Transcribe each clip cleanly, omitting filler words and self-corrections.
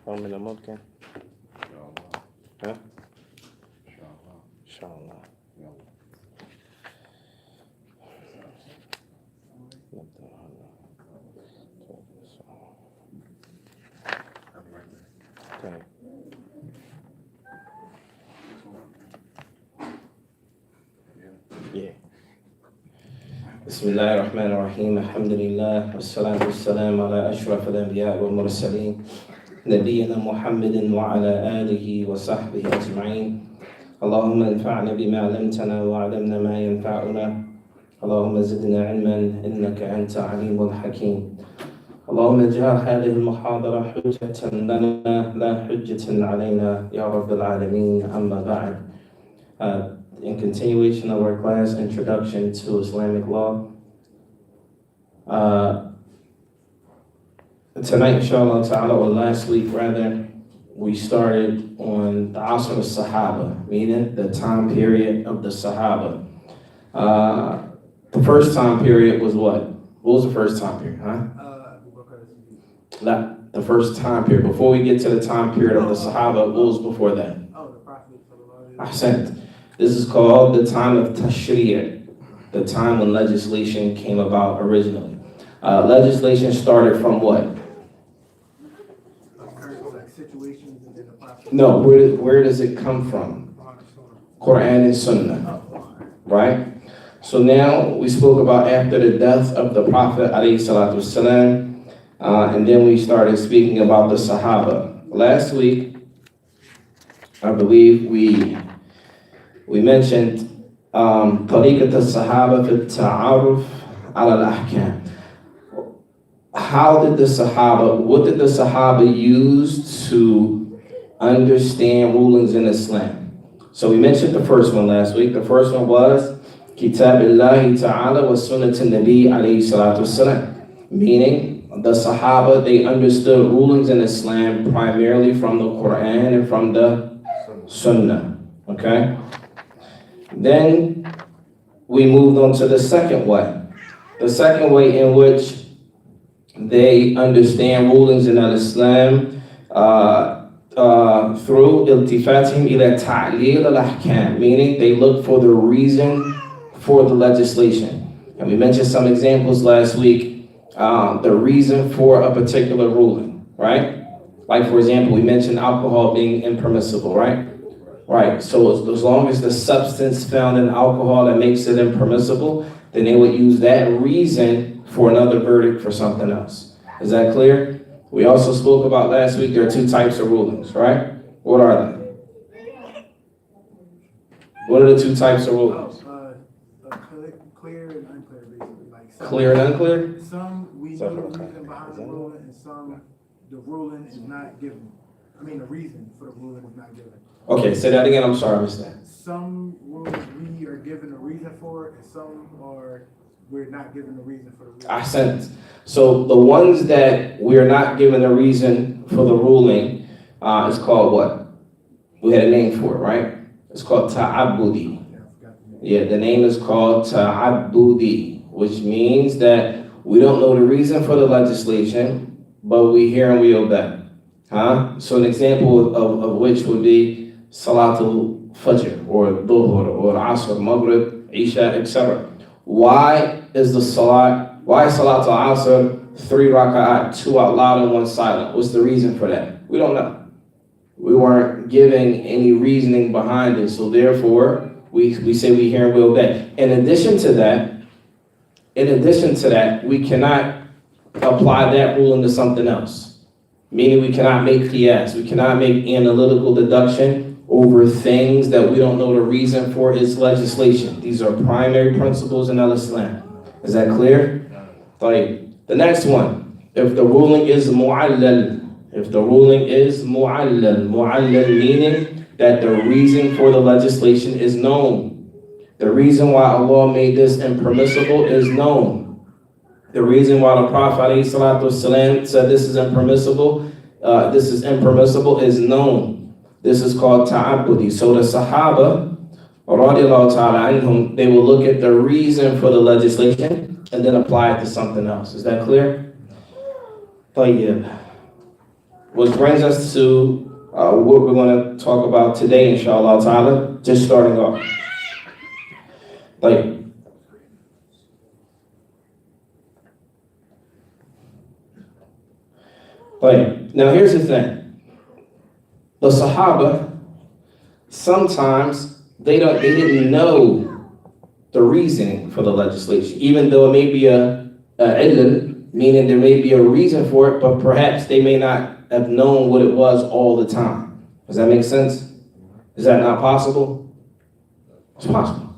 ومن الممكن إن شاء الله. ها إن شاء الله. إن شاء الله يلا. نبدأ هلا. طيب yeah. بسم الله الرحمن الرحيم الحمد لله والصلاة والسلام على أشرف الأنبياء والمرسلين نبينا محمد وعلى آله وصحبه أجمعين. اللهم انفعنا بما علمتنا وعلمنا ما ينفعنا. اللهم زدنا علما إنك أنت عليم حكيم. اللهم اجعل هذه المحاضرة حجة لنا لا حجة علينا يا رب العالمين. أما بعد. In continuation of our class, Introduction to Islamic Law. Tonight, inshallah ta'ala, or last week rather, we started on the Asr al-Sahaba, meaning the time period of the Sahaba. The first time period was what? What was the first time period, huh? The first time period. Before we get to the time period of the Sahaba, what was before that? Oh, the Prophet. Ahsant. This is called the time of Tashri', the time when legislation came about originally. Legislation started from what? Like situations and then the Prophet. No, where does it come from? Quran and Sunnah, right? So now we spoke about after the death of the Prophet ﷺ, and then we started speaking about the Sahaba. Last week, I believe we mentioned طريقة الصحابة في التعرف على الأحكام. What did the Sahaba use to understand rulings in Islam? So we mentioned the first one last week. The first one was Kitab Allah Ta'ala wa Sunnat al-Nabi alayhi salatu wasalam. Meaning, the Sahaba, they understood rulings in Islam primarily from the Quran and from the Sunnah. Okay? Then we moved on to the second way. The second way in which they understand rulings in Islam through iltifatihim ila ta'lil al-ahkam, meaning they look for the reason for the legislation. And we mentioned some examples last week, the reason for a particular ruling, right? Like, for example, we mentioned alcohol being impermissible, right? Right, so as long as the substance found in alcohol that makes it impermissible, then they would use that reason for another verdict for something else. Is that clear? We also spoke about last week, there are two types of rulings, right? What are they? What are the two types of rulings? Clear and unclear, basically. Like Clear and unclear? Some we know the reason behind the ruling, and some the ruling is not given. I mean, the reason for the ruling is not given. Okay, say that again, I'm sorry, I missed that. Some rulings we are given a reason for it, and some we're not given a reason for the ruling. Ahsant. So the ones that we're not given a reason for the ruling is called what? We had a name for it, right? It's called ta'abbudi. Yeah, the name is called ta'abbudi, which means that we don't know the reason for the legislation, but we hear and we obey. So an example of which would be Salatul Fajr, or Dhuhr, or Asr, Maghrib, Isha, etc. Why is Salatul Asr 3 raka'at, 2 out loud and 1 silent? What's the reason for that? We don't know. We weren't giving any reasoning behind it, so therefore we say we hear and we obey. In addition to that, we cannot apply that rule into something else. Meaning we cannot make qiyas, we cannot make analytical deduction over things that we don't know the reason for its legislation. These are primary principles in Islam. Is that clear? Right. The next one, if the ruling is mu'allal, mu'allal meaning that the reason for the legislation is known. The reason why Allah made this impermissible is known. The reason why the Prophet ﷺ said this is impermissible is known. This is called ta'abbudi. So the Sahaba, radiallahu ta'ala anhum, they will look at the reason for the legislation and then apply it to something else. Is that clear? طيب. which brings us to what we're going to talk about today, inshallah ta'ala, just starting off. Like, now here's the thing. The Sahaba, sometimes they didn't know the reasoning for the legislation, even though it may be a ilm, meaning there may be a reason for it, but perhaps they may not have known what it was all the time. Does that make sense? Is that not possible? It's possible.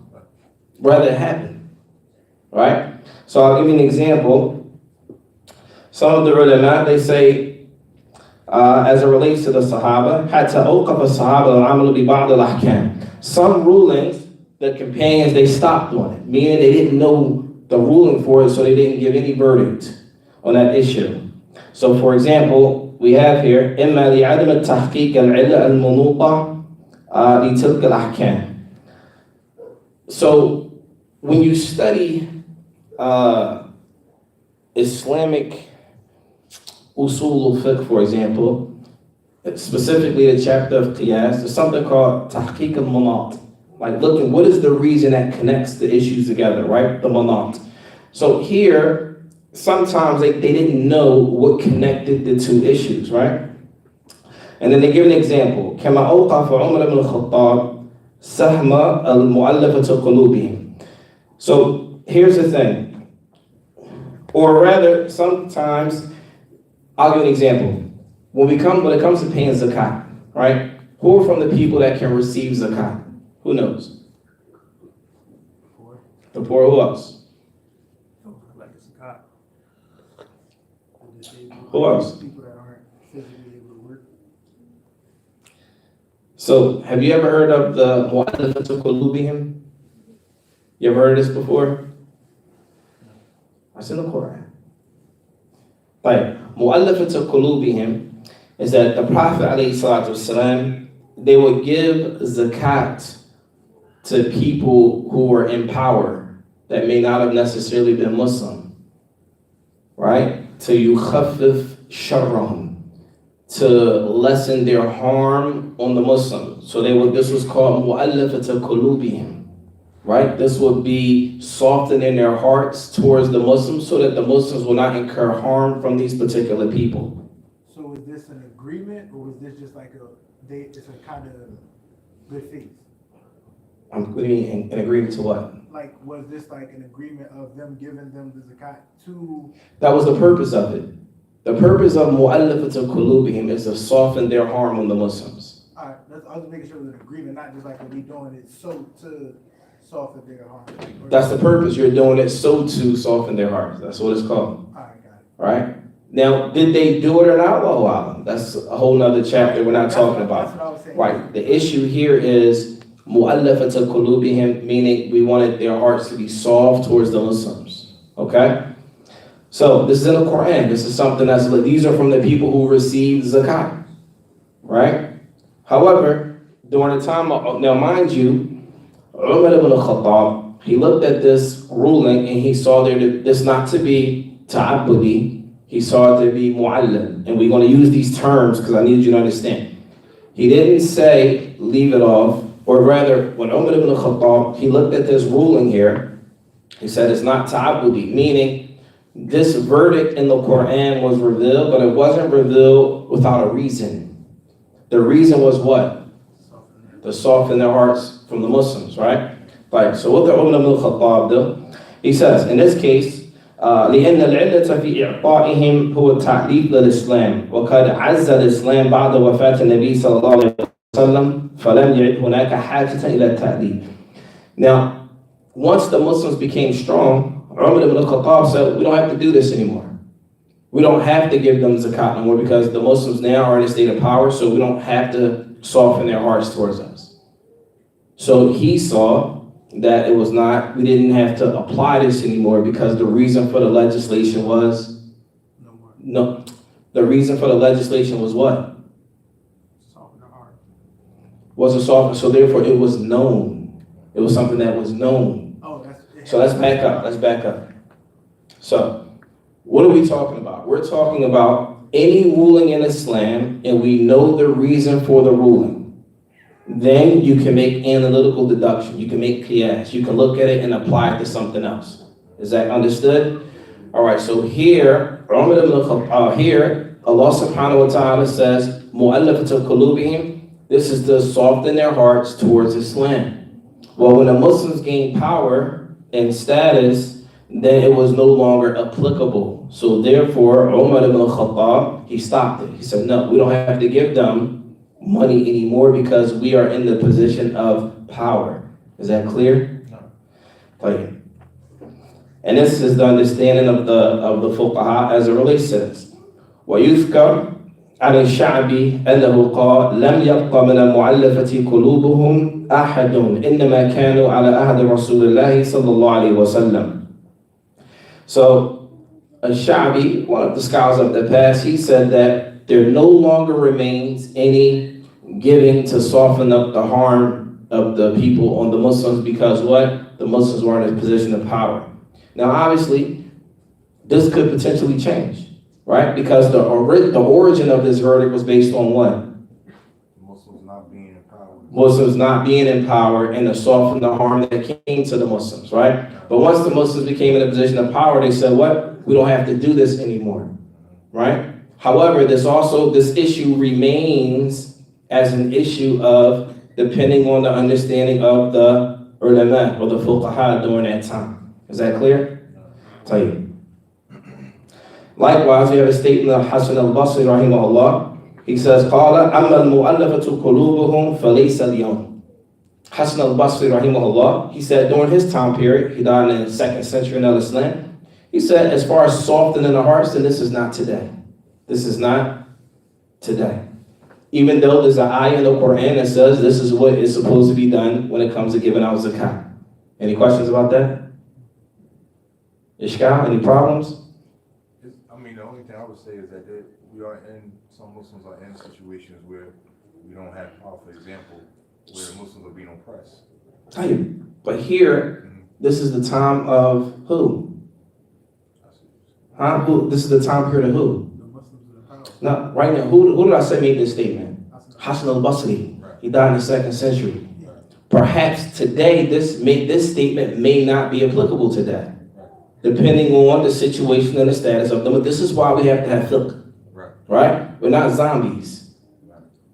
Rather it happen, right? So I'll give you an example. Some of the ulama, they say, as it relates to the Sahaba, حتى أوقف الصحابة العمل ببعض الأحكام. Some rulings, the companions, they stopped on it, meaning they didn't know the ruling for it, so they didn't give any verdict on that issue. So, for example, we have here إما لعدم التحقيق العلة المنوطة لتلك الأحكام. So, when you study Islamic usul al-fiqh, for example, specifically the chapter of qiyas, there's something called tahqiq al-manat, like looking what is the reason that connects the issues together, right? The manat. So here, sometimes they didn't know what connected the two issues, right? And then they give an example. كما أوقف عمر بن الخطاب سهم المؤلفة قلوبهم. So here's the thing. Or rather, sometimes, I'll give an example. When it comes to paying zakat, right? Who are from the people that can receive zakat? Who knows? The poor. Who else? Who else? People that aren't physically able to work. So, have you ever heard of the mu'allafatu qulubihim? You ever heard of this before? That's in the Quran. Like, mu'allafatu qulubihim is that the Prophet ﷺ, they would give zakat to people who were in power that may not have necessarily been Muslim, right? To yukhaffif sharrahum, to lessen their harm on the Muslims. So this was called mu'allafatu qulubihim, right? This would be softening their hearts towards the Muslims so that the Muslims will not incur harm from these particular people. So was this an agreement, or was this just like it's a kind of good faith? I'm putting in agreement to what? Like, was this like an agreement of them giving them the zakat to? That was the purpose of it. The purpose of mu'allafatu qulubihim is to soften their harm on the Muslims. All right, I was making sure it was an agreement, not just like we doing it so to soften their harm. That's the purpose. You're doing it so to soften their hearts. That's what it's called. All right, got it. Right? Now, did they do it or not? Allahu a'lam. That's a whole nother chapter we're not talking about. That's what I was saying. Right. The issue here is mu'allafatu qulubihim, meaning we wanted their hearts to be soft towards the Muslims. Okay? So this is in the Quran. This is something these are from the people who received zakat. Right? However, during the time now mind you, Umar ibn al-Khattab, he looked at this ruling and he saw this not to be ta'abbudi, he saw it to be mu'allam. And we're going to use these terms because I need you to understand. He didn't say leave it off, or rather, when Umar ibn al-Khattab, he looked at this ruling here, he said it's not ta'abbudi, meaning this verdict in the Quran was revealed, but it wasn't revealed without a reason. The reason was what? To soften their hearts from the Muslims, right? Right. So what did Umar ibn al-Khattab do? He says, in this case, لأن العلة في إعطائهم هو التعليق للإسلام وقد عز الإسلام بعد وفاة النبي صلى الله عليه وسلم فلم يعد هناك حاجة إلى التعليق. Now, once the Muslims became strong, Umar ibn al-Khattab said, we don't have to do this anymore. We don't have to give them zakat anymore because the Muslims now are in a state of power, so we don't have to soften their hearts towards us. So he saw that it was not, we didn't have to apply this anymore because the reason for the legislation was, the reason for the legislation was what? Soften the heart. Was a soften, so therefore it was known. It was something that was known. So let's back up. So, what are we talking about? We're talking about any ruling in Islam and we know the reason for the ruling, then you can make analytical deduction. You can make qiyas. You can look at it and apply it to something else. Is that understood? All right, so here, here, Allah subhanahu wa ta'ala says, mu'allafatu qulubihim, this is to soften their hearts towards Islam. Well, when the Muslims gained power and status, then it was no longer applicable. So therefore, Umar ibn al-Khattab, he stopped it. He said, no, we don't have to give them money anymore because we are in the position of power. Is that clear? No. And this is the understanding of the fuqaha as it relates to this. ويذكر عن الشعبي أنه قال لم يبق من المؤلفة قلوبهم أحد إنما كانوا على عهد رسول الله صلى الله عليه وسلم. So Al-Sha'bi, one of the scholars of the past, he said that there no longer remains any giving to soften up the harm of the people on the Muslims because what? The Muslims were in a position of power. Now, obviously, this could potentially change, right? Because the origin of this verdict was based on what? Muslims not being in power. Muslims not being in power and to soften the harm that came to the Muslims, right? But once the Muslims became in a position of power, they said, what? We don't have to do this anymore, right? However, this issue remains as an issue of depending on the understanding of the ulama or the fuqaha during that time. Is that clear? Tayyib. Likewise, we have a statement of Hasan al-Basri rahimahullah. He says, قال أما المؤلفة قلوبهم فليس اليوم. Hasan al-Basri rahimahullah, he said during his time period, he died in the 2nd century of Islam, he said as far as softening the hearts, then this is not today. This is not today. Even though there's an ayah in the Quran that says this is what is supposed to be done when it comes to giving out zakat. Any questions about that? Ishkal, any problems? I mean, the only thing I would say is that some Muslims are in situations where we don't have power. For example, where Muslims are being oppressed. But here, this is the time of who? Huh? Who? This is the time period of who? The Muslims in the power. No, right now, who did I say made this statement? Hasan al-Basri. Right. He died in the 2nd century. Perhaps today, this statement may not be applicable today, depending on the situation and the status of them. But this is why we have to have fiqh, right? We're not zombies,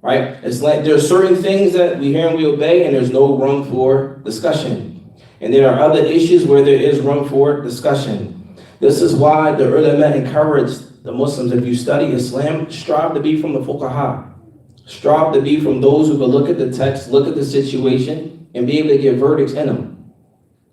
right? It's like there are certain things that we hear and we obey, and there's no room for discussion. And there are other issues where there is room for discussion. This is why the ulama encouraged the Muslims, if you study Islam, strive to be from the fuqaha. Strive to be from those who can look at the text, look at the situation, and be able to give verdicts in them,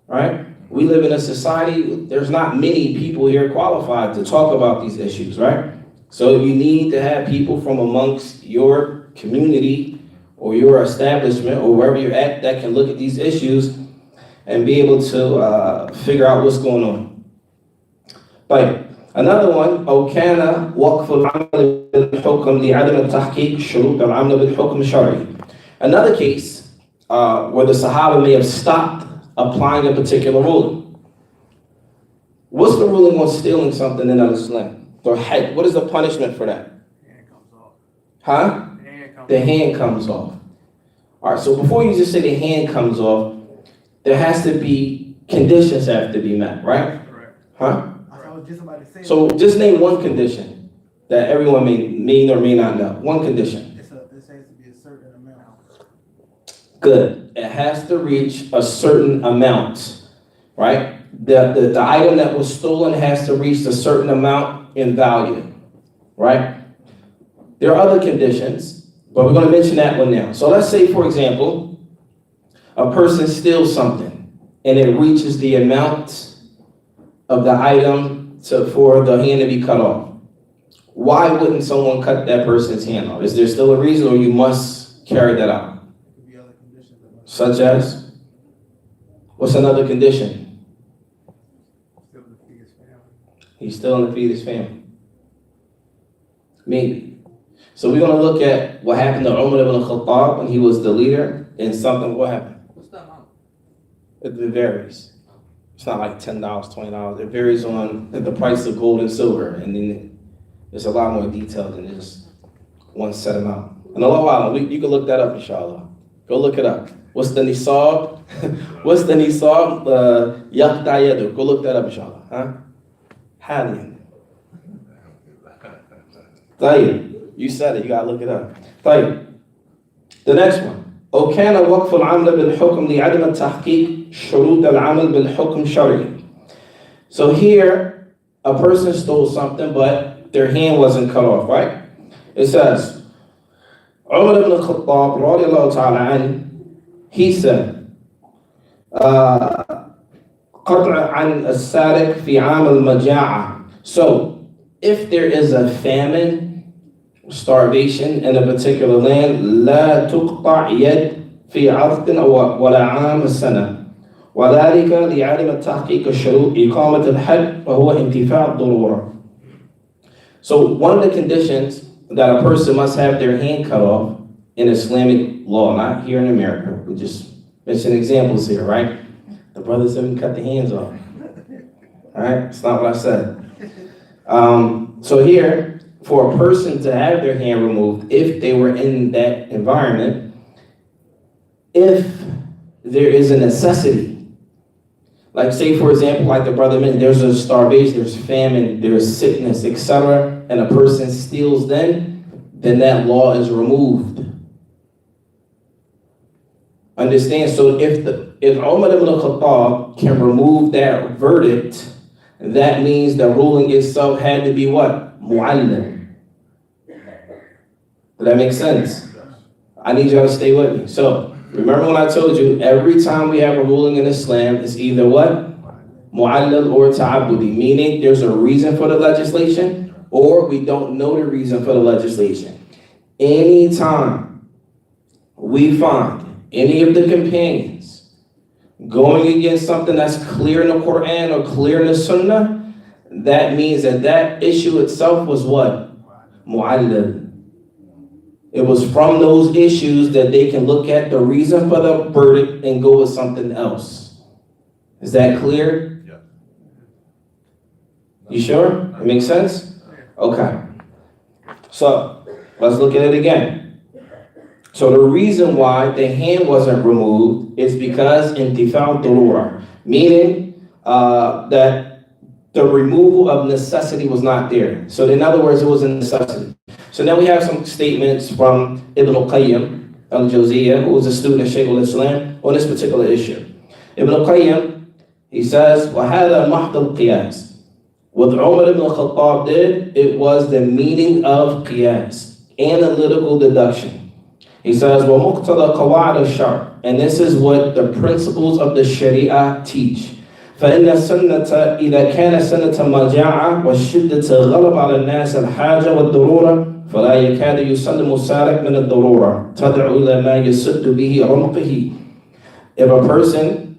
right? We live in a society, there's not many people here qualified to talk about these issues, right? So you need to have people from amongst your community or your establishment or wherever you're at that can look at these issues and be able to figure out what's going on. But another one, أو كان وقف العمل بالحكم لعدم تحقيق شروط العمل بالحكم الشرعي. Another case where the Sahaba may have stopped applying a particular ruling. What's the ruling on stealing something in Islam? Or had, what is the punishment for that? The hand comes off. Huh? The hand comes off. All right, so before you just say the hand comes off, there has to be conditions have to be met, right? Correct. Huh? I was just about to say. So just name one condition that everyone may or may not know. One condition. This has to be a certain amount. Good. It has to reach a certain amount, right? The item that was stolen has to reach a certain amount in value, right? There are other conditions, but we're going to mention that one now. So let's say, for example, a person steals something and it reaches the amount of the item for the hand to be cut off. Why wouldn't someone cut that person's hand off? Is there still a reason, or you must carry that out? Could be other conditions that must. Such as? What's another condition? Still to feed his family. He's still in to feed his family. Maybe. So we're going to look at what happened to Umar ibn Khattab when he was the leader and something. What happened? What's that amount? It varies. It's not like $10, $20. It varies on the price of gold and silver. And then It's a lot more detailed than just one set amount. And Allah, you can look that up, inshallah. Go look it up. What's the nisab? What's the nisab? Yaqta yadu. Go look that up, inshallah. Huh? Haliyan. Tayyib. You said it. You gotta look it up. Tayyib. The next one. أو كان وقف العمل بالحكم لعدم تحقيق شروط العمل بالحكم شرعي. So here, a person stole something, but their hand wasn't cut off, right? It says, Umar ibn al-Khattab, radiallahu ta'ala anhu, he said, قطع عن السارق في عام المجاعة. So, if there is a famine, starvation in a particular land, لا تقطع يد في عرض ولا عام السنة. وذلك لعدم تحقيق الشروط إقامة الحد وهو انتفاع الضرورة. So one of the conditions that a person must have their hand cut off in Islamic law, not here in America. We just mention examples here, right? The brothers haven't cut the hands off. All right, it's not what I said. So here, for a person to have their hand removed, if they were in that environment, if there is a necessity, like say for example, like the brother mentioned, there's a starvation, there's famine, there's sickness, etc., and a person steals then that law is removed. Understand? So if Umar ibn al-Khattab can remove that verdict, that means the ruling itself had to be what? Mu'allim. Does that make sense? I need y'all to stay with me. So remember when I told you, every time we have a ruling in Islam, it's either what? Mu'allal or ta'abudi, meaning there's a reason for the legislation, or we don't know the reason for the legislation. Anytime we find any of the companions going against something that's clear in the Quran or clear in the Sunnah, that means that issue itself was what? Mu'allal. It was from those issues that they can look at the reason for the verdict and go with something else. Is that clear? Yeah. You sure? It makes sense? Okay. So, let's look at it again. So the reason why the hand wasn't removed is because intifal durura, meaning that the removal of necessity was not there. So in other words, it was a necessity. So now we have some statements from Ibn al-Qayyim al-Jawziyah, who was a student of Shaykh al-Islam, on this particular issue. Ibn al-Qayyim, he says, وَهَذَا مَحْضَ الْقِيَاسِ. What Umar ibn al-Khattab did, it was the meaning of qiyas, analytical deduction. He says, وَمُقْتَضَى قَوَاعِدَ الشَّرْعِ. And this is what the principles of the Sharia teach. فإن السنة إذا كان سنة مجاعة والشدة غلب على الناس الحاجة والضرورة فلا يكاد يسلم السارق من الضرورة تدعو إلى ما يسد به رمقه. If a person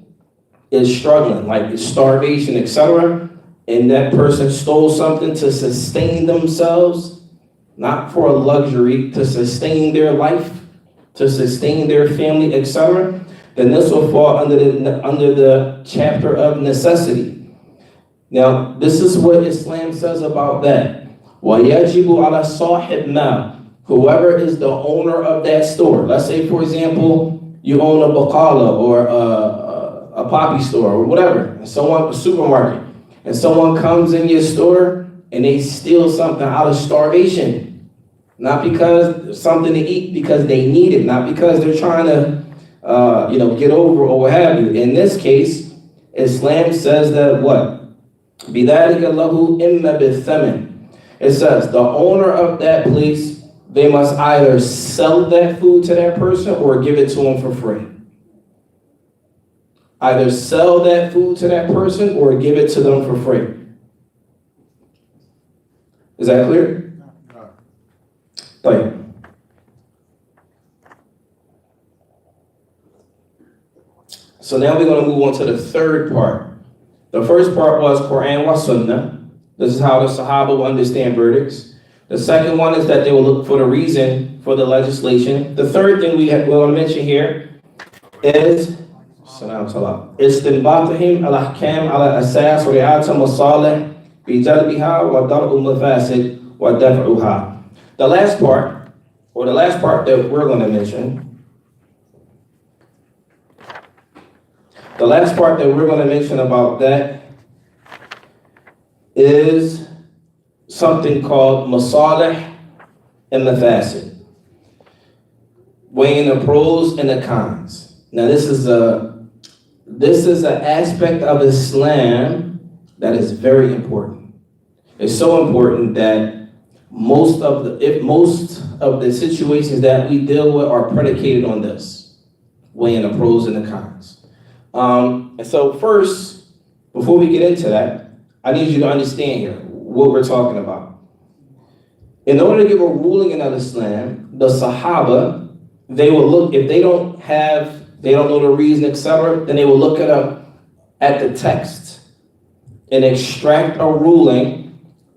is struggling, like starvation, etc., and that person stole something to sustain themselves, not for a luxury, to sustain their life, to sustain their family, etc., then this will fall under the chapter of necessity. Now, this is what Islam says about that. وَيَجِبُ عَلَى صَاحِبْ مَا. Whoever is the owner of that store. Let's say, for example, you own a baqala or a poppy store or whatever, a supermarket, and someone comes in your store and they steal something out of starvation. Not because something to eat, because they need it, not because they're trying to get over or what have you. In this case, Islam says that what? بِذَلِكَ لَهُ إِمَّا بِالثَّمَنِ. It says the owner of that place, they must either sell that food to that person or give it to them for free. Either sell that food to that person or give it to them for free. Is that clear? Right. So now we're going to move on to the third part. The first part was Quran wa Sunnah. This is how the Sahaba will understand verdicts. The second one is that they will look for the reason for the legislation. The third thing we want to mention here is استنباطهم الأحكام على أساس رعاية المصالح بجلبها ودرء المفاسد وَدَفْعُهَا. The last part that we're going to mention, about that is something called Maslaha and Mafasid. Weighing the pros and the cons. Now this is an aspect of Islam that is very important. It's so important that most of the situations that we deal with are predicated on this, weighing the pros and the cons. And so first, before we get into that, I need you to understand here what we're talking about. In order to give a ruling in Islam, the Sahaba, they will look, if they don't know the reason, etc., then they will look at the text and extract a ruling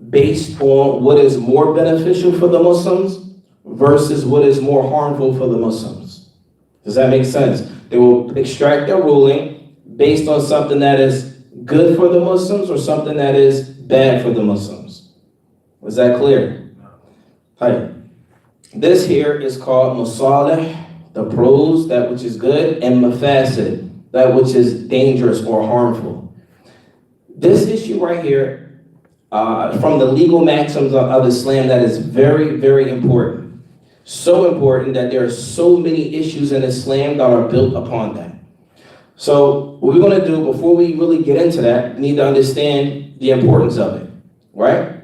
based on what is more beneficial for the Muslims versus what is more harmful for the Muslims. Does that make sense? They will extract a ruling based on something that is good for the Muslims or something that is bad for the Muslims. Was that clear? Hi. This here is called Masalih, the pros, that which is good, and Mafasid, that which is dangerous or harmful. This issue right here, from the legal maxims of Islam, that is very, very important. So important that there are so many issues in Islam that are built upon that. So what we're going to do before we really get into that, we need to understand the importance of it, right?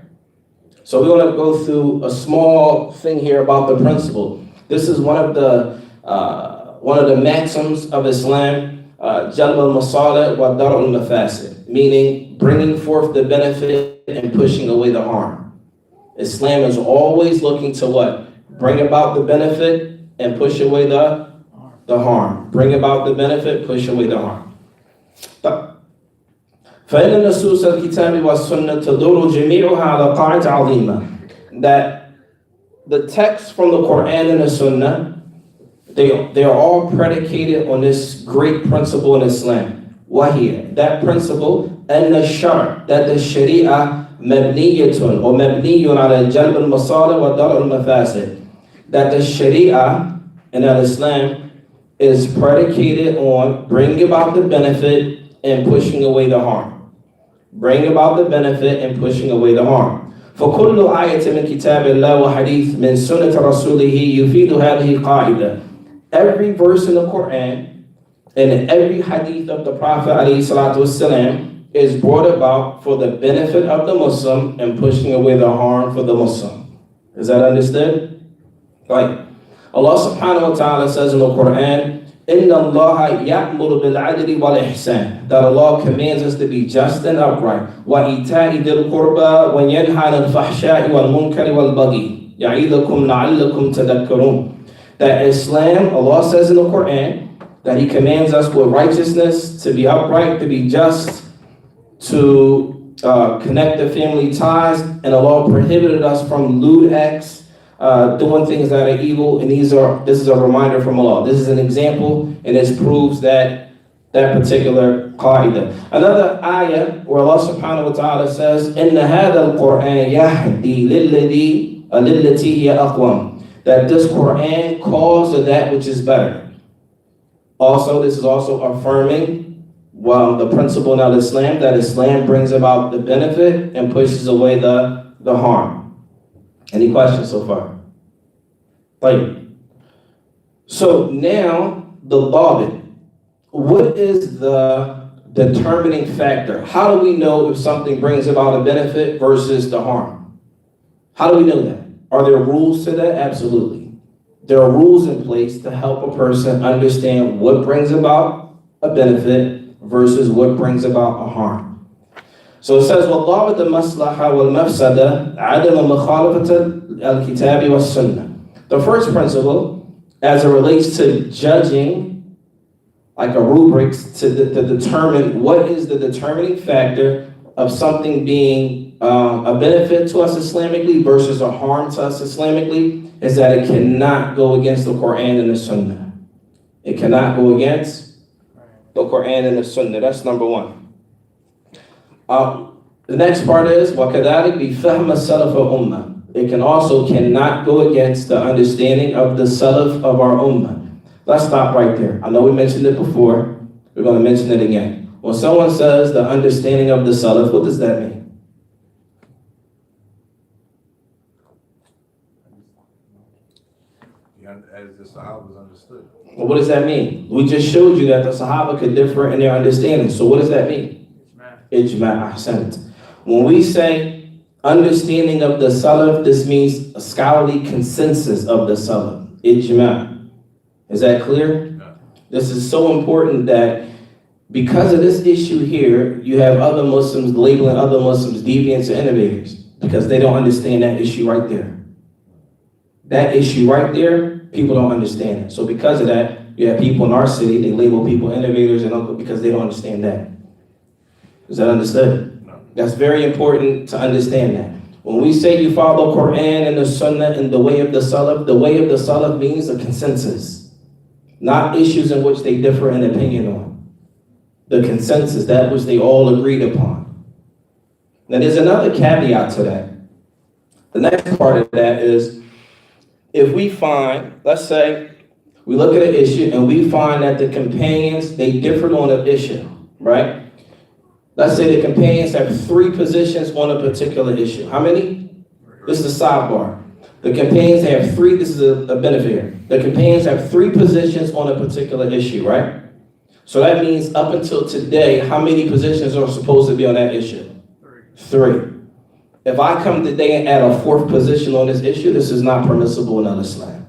So we're going to go through a small thing here about the principle. This is one of the maxims of Islam, Jalb al-Masalih wa Dar' al-Mafasid, meaning bringing forth the benefit and pushing away the harm. Islam is always looking to what? Bring about the benefit and push away the harm. Bring about the benefit, push away the harm. فإن نصوص الكتاب والسنة تدور جميعها على قاعدة عظيمة. That the text from the Quran and the Sunnah, they are all predicated on this great principle in Islam. وهي, that principle, أن الشرع, that the Sharia مبنية or مبني على جلب المصالح ودرء المفاسد. That the Sharia in Islam is predicated on bringing about the benefit and pushing away the harm. Bring about the benefit and pushing away the harm. فكل آية من كتاب الله وحديث من سنة رسوله يفيد هذه القاعدة. Every verse in the Quran and every hadith of the Prophet ﷺ is brought about for the benefit of the Muslim and pushing away the harm for the Muslim. Is that understood? Right. Allah subhanahu wa ta'ala says in the Quran, إِنَّ اللَّهَ يَأْمُرُ بِالْعَدْلِ وَالْإِحْسَانِ, that Allah commands us to be just and upright. وَإِيتَاءِ ذِي الْقُرْبَى وَيَنْهَى عَنِ الْفَحْشَاءِ وَالْمُنكَرِ وَالْبَغْيِ يَعِظُكُمْ لَعَلَّكُمْ تَذَكَّرُونَ. That Islam, Allah says in the Quran, that He commands us with righteousness, to be upright, to be just, to connect the family ties, and Allah prohibited us from lewd acts, doing things that are evil, and this is a reminder from Allah. This is an example, and this proves that particular qaida. Another ayah where Allah subhanahu wa ta'ala says, إِنَّ هَذَا الْقُرْآنَ يَهْدِي لِلَّتِي هِيَ أَقْوَمُ, that this Quran calls to that which is better. Also, this is also affirming the principle in Islam, that Islam brings about the benefit and pushes away the harm. Any questions so far? Right. So now, the dhabit. What is the determining factor? How do we know if something brings about a benefit versus the harm? How do we know that? Are there rules to that? Absolutely. There are rules in place to help a person understand what brings about a benefit versus what brings about a harm. So it says, وَالضَّابِطُ الْمَصْلَحَةِ وَالْمَفْسَدَةِ عَدَمَ مُخَالَفَةِ الْكِتَابِ وَالسُّنَّةِ. The first principle, as it relates to judging, like a rubrics, to determine what is the determining factor of something being a benefit to us Islamically versus a harm to us Islamically, is that it cannot go against the Quran and the Sunnah. It cannot go against the Quran and the Sunnah. That's number one. The next part is وَكَذَلِكَ بِفَهْمَ السَّلَفِ وَالْأُمَّةِ. it can also cannot go against the understanding of the Salaf of our Ummah. Let's stop right there. I know we mentioned it before. We're going to mention it again. When someone says the understanding of the Salaf, what does that mean? As the Sahabas understood. Well, what does that mean? We just showed you that the Sahaba could differ in their understanding. So what does that mean? Ijma' ahsant. When we say understanding of the Salaf, this means a scholarly consensus of the Salaf. Ijma'. Is that clear? No. This is so important that because of this issue here, you have other Muslims labeling other Muslims deviants and innovators because they don't understand that issue right there. That issue right there, people don't understand it. So because of that, you have people in our city, they label people innovators and because they don't understand that. Is that understood? No. That's very important to understand that. When we say you follow Quran and the Sunnah and the way of the Salaf means a consensus, not issues in which they differ in opinion on. The consensus, that which they all agreed upon. Now there's another caveat to that. The next part of that is, if we find, let's say, we look at an issue and we find that the companions, they differed on an issue, right? Let's say the companions have 3 positions on a particular issue. How many? This is a sidebar. The companions have 3, this is a benefit here. The companions have 3 positions on a particular issue, right? So that means up until today, how many positions are supposed to be on that issue? 3. If I come today and add a 4th position on this issue, this is not permissible in Islam.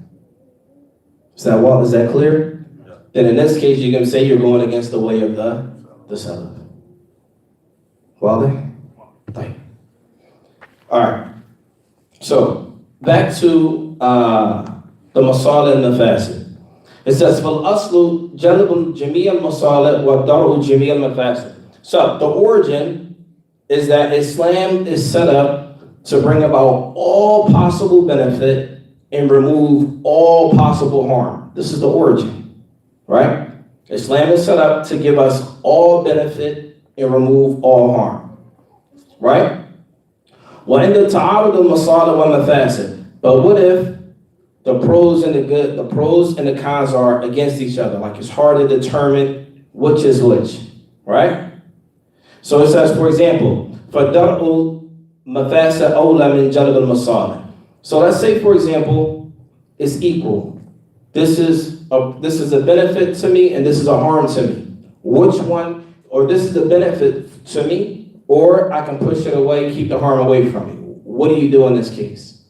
Is that clear? Yeah. Then in this case, you can say you're going against the way of the Salaf. Well, all right. So back to the Maslaha and the Mafasid. It says, فَالْأَصْلُ جَلْبُ جَمِيعَ الْمَصَالِحِ وَدَرْءُ جَمِيعَ الْمَفَاسِدِ. So the origin is that Islam is set up to bring about all possible benefit and remove all possible harm. This is the origin, right? Islam is set up to give us all benefit and remove all harm, right? وَعِنْدَ تَعَارُضُ الْمَصَالِحِ وَالْمَفَاسِدِ. But what if the pros and the cons are against each other? Like it's hard to determine which is which, right? So it says, for example, فَدَرْءُ مَفَاسِدِ أَوْلَى مِنْ جَلْبِ الْمَصَالِحِ. So let's say, for example, it's equal. This is a benefit to me and this is a harm to me. Which one, or this is a benefit to me, or I can push it away, keep the harm away from me. What do you do in this case?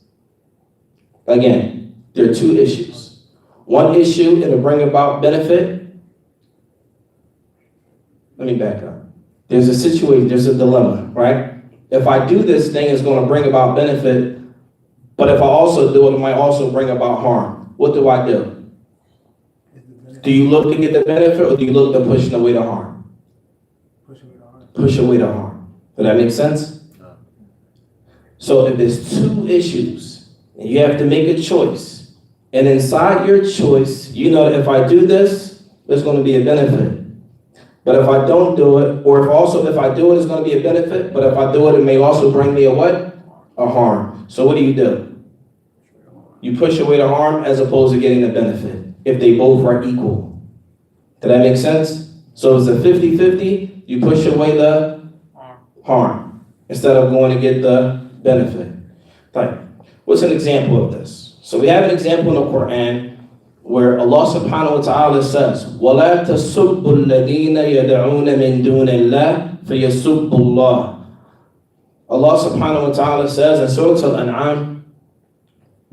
Again, there are 2 issues. One issue, it'll bring about benefit. Let me back up. There's a situation, there's a dilemma, right? If I do this thing, it's going to bring about benefit, but if I also do it, it might also bring about harm. What do I do? Do you look to get the benefit, or do you look to pushing away the harm? Push away the harm. Does that make sense? No. So if there's 2 issues, and you have to make a choice, and inside your choice, you know that if I do this, there's going to be a benefit. But if I don't do it, or if I do it, it's going to be a benefit, but if I do it, it may also bring me a what? A harm. So what do? You push away the harm as opposed to getting the benefit, if they both are equal. Does that make sense? So it's a 50-50, you push away the harm instead of going to get the benefit. Right. What's an example of this? So we have an example in the Quran where Allah subhanahu wa ta'ala says, وَلَا تَسُبُّ الَّذِينَ يَدْعُونَ مِن دُونِ اللَّهِ فَيَسُبُّ اللَّهِ. Allah subhanahu wa ta'ala says in Surah Al-An'am,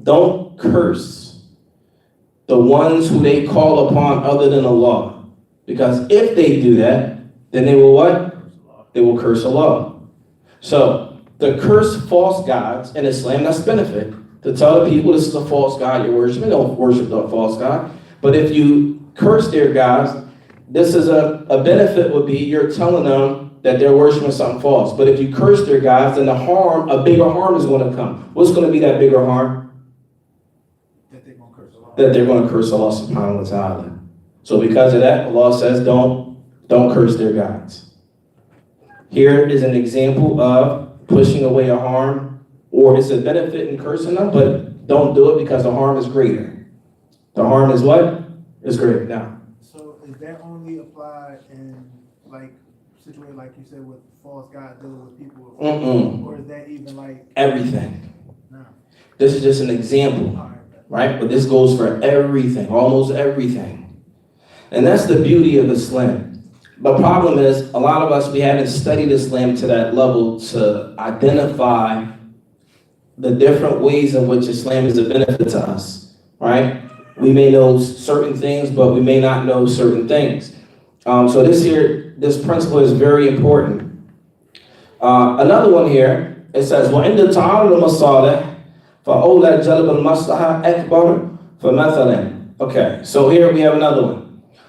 don't curse the ones who they call upon other than Allah. Because if they do that, then they will what? They will curse Allah. So, to curse false gods in Islam, that's benefit. To tell the people this is a false god you're worshiping, don't worship the false god. But if you curse their gods, this is a benefit would be you're telling them that they're worshiping something false. But if you curse their gods, then a bigger harm is going to come. What's going to be that bigger harm? That they're going to curse Allah. That they're going to curse Allah subhanahu wa ta'ala. So because of that, Allah says don't curse their gods. Here is an example of pushing away a harm or it's a benefit in cursing them, but don't do it because the harm is greater. The harm is what? Is greater. Now, So is that only applied in like situated like you said with false God dealing with people, or is that even like everything. no? This is just an example, All right. right? But this goes for everything, almost everything. And that's the beauty of Islam. The problem is, a lot of us, we haven't studied Islam to that level to identify the different ways in which Islam is a benefit to us, right? We may know certain things, but we may not know certain things. So this principle is very important. Another one here, it says, وَعِنْدَ تَعَارُضِ الْمَصَالِحِ فَأَوْلَى جَلْبَ الْمَصْلَحَةِ أَكْبَرُ فَمَثَلًا. Okay, so here we have another one.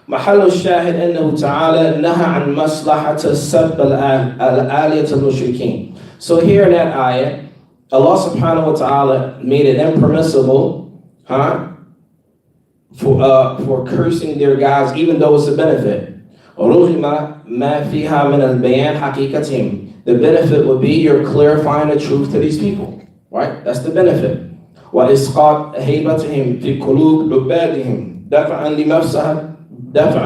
محل الشاهد أنه تعالى نهى عن مصلحة سب الآلية المشركين. So here in that ayah, Allah subhanahu wa ta'ala made it impermissible, for cursing their gods, even though it's a benefit. رغم ما فيها من البيان حقيقتهم. The benefit would be you're clarifying the truth to these people, right? That's the benefit. وإسقاط هيبتهم في قلوب عبادهم دفعا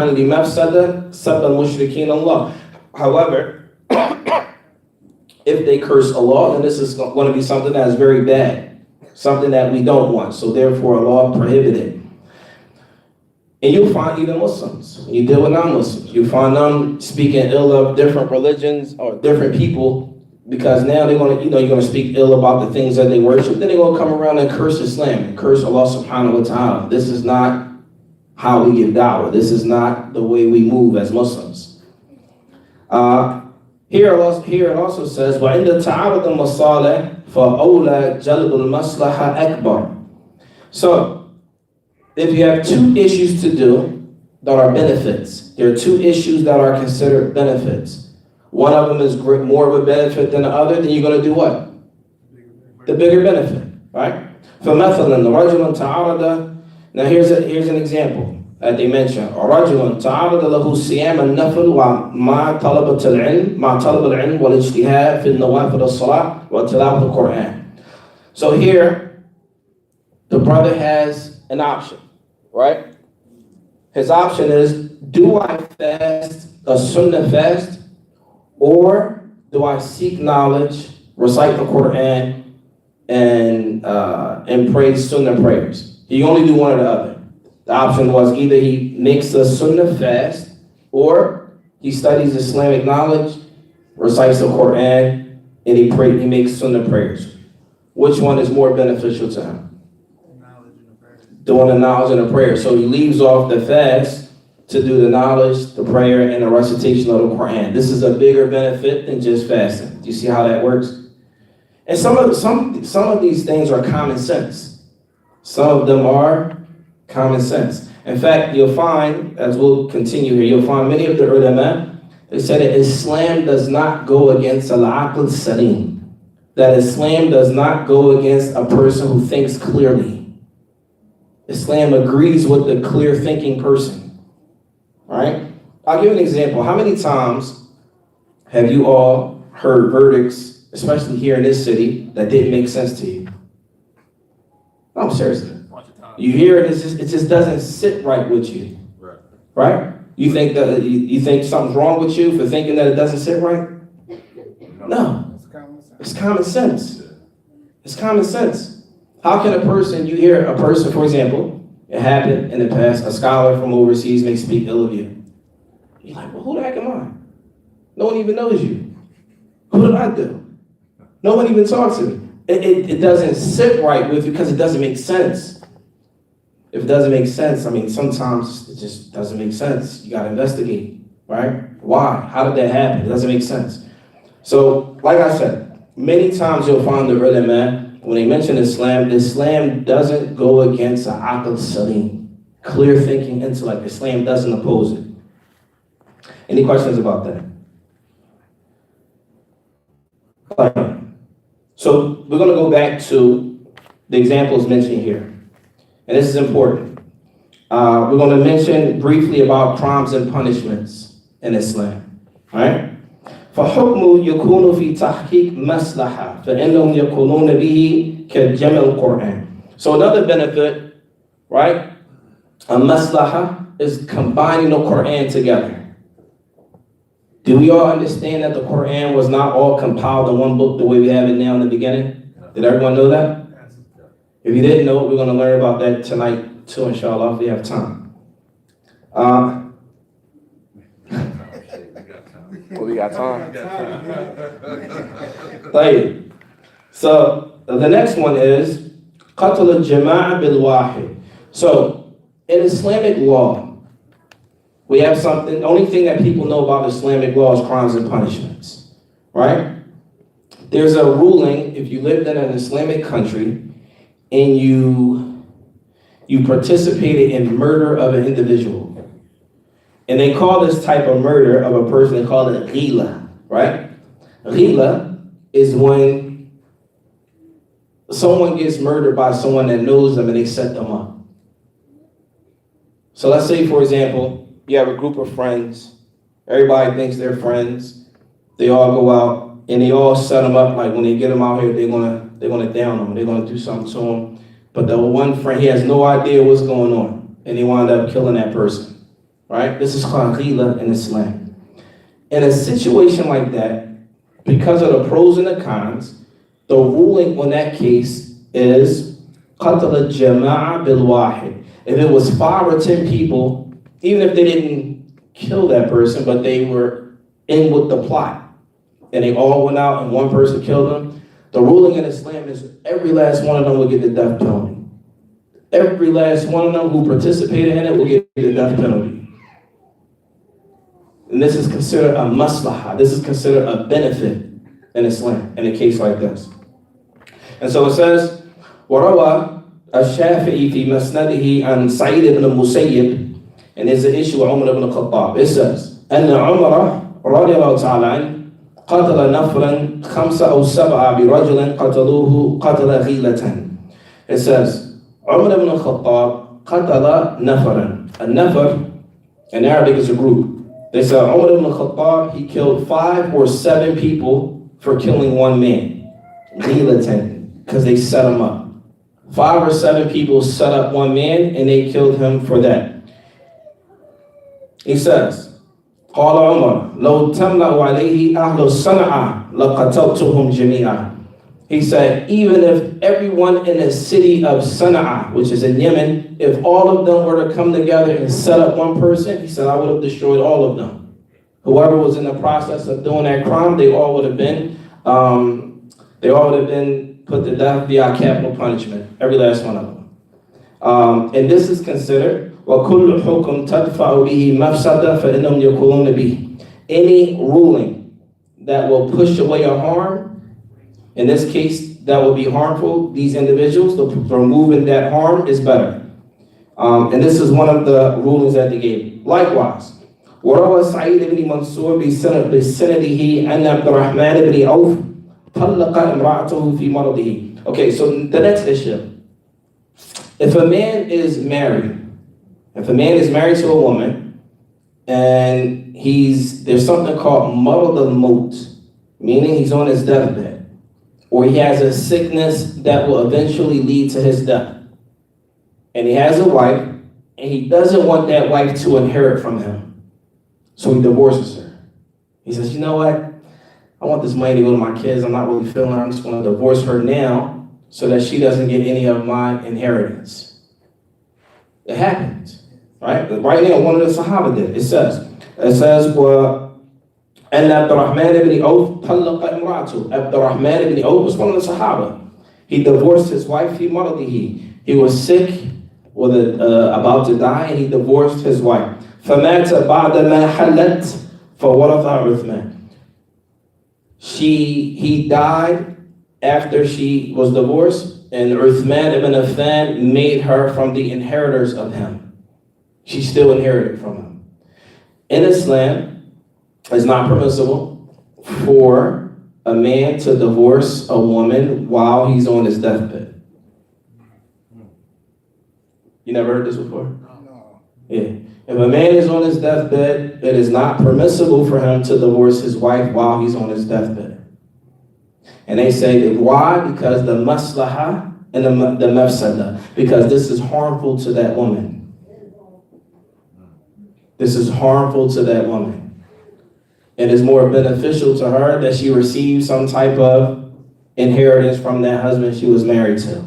لمفسدة سب المشركين الله. However, if they curse Allah, then this is going to be something that is very bad, something that we don't want. So therefore, Allah prohibited. And you'll find even Muslims, you deal with non-Muslims, you find them speaking ill of different religions or different people, because now they're going to, you're going to speak ill about the things that they worship. Then they're going to come around and curse Islam and curse Allah subhanahu wa ta'ala. This is not how we give da'wah. This is not the way we move as Muslims. Here it also says, وَعِنْدَ تَعَارُضِ الْمَصَالِحِ فَأَوْلَى جَلْبُ الْمَصْلَحَةِ أَكْبَرُ. So, if you have two issues to do that are benefits, there are two issues that are considered benefits. One of them is more of a benefit than the other, then you're going to do what? The bigger benefit, right? فَمَثَلًا رَجُلٌ تَعَارَضَ. Now here's an example that they mention. رَجُلٌ تَعَارَضَ لَهُ صِيَامَ النَّفْلِ وَمَا طَلَبَ الْعِلْمِ وَالْاجْتِهَادِ فِي النَّوَافِلِ الصَّلَاةِ وَتِلَاوَةِ الْقُرْآنِ. So here, the brother has an option, right? His option is, do I fast a sunnah fast, or do I seek knowledge, recite the Quran, and pray sunnah prayers? He only do one or the other. The option was either he makes a sunnah fast, or he studies Islamic knowledge, recites the Quran, and he makes sunnah prayers. Which one is more beneficial to him? Doing the knowledge and the prayer. So he leaves off the fast to do the knowledge, the prayer, and the recitation of the Quran. This is a bigger benefit than just fasting. Do you see how that works? And some of these things are common sense. Some of them are common sense. In fact, you'll find, as we'll continue here, you'll find many of the ulama, they said that Islam does not go against al-aql salim. That Islam does not go against a person who thinks clearly. Islam agrees with the clear thinking person. Right? I'll give you an example. How many times have you all heard verdicts, especially here in this city, that didn't make sense to you? No, seriously. You hear it, it just doesn't sit right with you. Right? You think that you think something's wrong with you for thinking that it doesn't sit right? No. It's common sense. It's common sense. How can you hear a person, for example, it happened in the past, a scholar from overseas may speak ill of you. You're like, well, who the heck am I? No one even knows you. Who did I do? No one even talks to me. It doesn't sit right with you because it doesn't make sense. If it doesn't make sense, I mean, sometimes it just doesn't make sense. You got to investigate, right? Why? How did that happen? It doesn't make sense. So, like I said, many times you'll find the ulama, when they mention Islam doesn't go against an aql salim, clear thinking intellect. Islam doesn't oppose it. Any questions about that? So we're going to go back to the examples mentioned here. And this is important. We're going to mention briefly about crimes and punishments in Islam. All right? فحكمه يكون في تحقيق مصلحة فإنهم يقولون به كجمع القرآن. So another benefit, right? A maslaha is combining the Quran together. Do we all understand that the Quran was not all compiled in one book the way we have it now in the beginning? Did everyone know that? If you didn't know, we're going to learn about that tonight too, inshallah, if we have time. We got time. طيب. So the next one is قتل الجماعة بالواحد. So in Islamic law, we have something, the only thing that people know about Islamic law is crimes and punishments, right? There's a ruling, if you lived in an Islamic country and you participated in murder of an individual, and they call this type of murder of a person, they call it ghila, right? Ghila is when someone gets murdered by someone that knows them and they set them up. So let's say, for example, you have a group of friends, everybody thinks they're friends, they all go out and they all set them up, like when they get them out here, they're gonna down them, they're gonna do something to them. But the one friend, he has no idea what's going on, and they wind up killing that person, right? This is called ghila in Islam. In a situation like that, because of the pros and the cons, the ruling on that case is qatl al-jama'a bil-wahid. If it was 5 or 10 people, even if they didn't kill that person, but they were in with the plot, and they all went out and one person killed them, the ruling in Islam is every last one of them will get the death penalty. Every last one of them who participated in it will get the death penalty. And this is considered a maslaha. This is considered a benefit in Islam in a case like this. And so it says, وَرَوَى الشافعي في مسنده عن سعيد بن المسيب, and there's an issue with Umar ibn Khattab. It says, أن عمر رضي الله تعالى عنه قتل نفرا 5 أو 7 برجل قتلوه قتل غيلة. It says, Umar ibn Khattab قتل نفرا. A nafar in Arabic is a group. They said Umar ibn Khattab, he killed 5 or 7 people for killing one man. Ghilatan, because they set him up. 5 or 7 people set up one man and they killed him for that. He says, قال عمر لو تملأ عليه أهل الصنعاء لقتلتهم جميعا. He said, even if everyone in the city of Sana'a, which is in Yemen, if all of them were to come together and set up one person, he said, I would have destroyed all of them. Whoever was in the process of doing that crime, they all would have been put to death via capital punishment, every last one of them. And this is considered وَكُلُّ حُكُمْ تَدْفَعُ بِهِ مَفْسَدَ فَإِنَّهُمْ يَقُولُونَ بِهِ. Any ruling that will push away a harm, in this case, that will be harmful, these individuals, the removing that harm is better. And this is one of the rulings that they gave. Likewise, وَرَوَى سَعِيدُ بْنِ مَنْصُورٍ بِسَنَدِهِ أَنَّ عَبْدُ الرَّحْمَنِ بْنِ عَوْفٍ طَلَّقَ امْرَأَتَهُ فِي مَرَضِهِ. Okay, so the next issue. If a man is married to a woman, and there's something called marad al-maut, meaning he's on his deathbed, or he has a sickness that will eventually lead to his death, and he has a wife, and he doesn't want that wife to inherit from him, so he divorces her. He says, you know what? I want this money to go to my kids. I'm not really feeling her. I'm just going to divorce her now so that she doesn't get any of my inheritance. It happens, right? Right now, one of the Sahaba did. It says, well, and Abdurrahman ibn Auf طلق امرأته. Abdurrahman ibn Auf was one of the Sahaba. He divorced his wife. He was sick, about to die, and he divorced his wife. فمات بعد ما حلت فورثها عثمان. He died after she was divorced, and Uthman ibn Affan made her from the inheritors of him. She still inherited from him. In Islam, it's not permissible for a man to divorce a woman while he's on his deathbed. You never heard this before? No. Yeah. If a man is on his deathbed, it is not permissible for him to divorce his wife while he's on his deathbed. And they say that why? Because the maslaha and the mafsada. Because this is harmful to that woman. This is harmful to that woman. It is more beneficial to her that she receives some type of inheritance from that husband she was married to.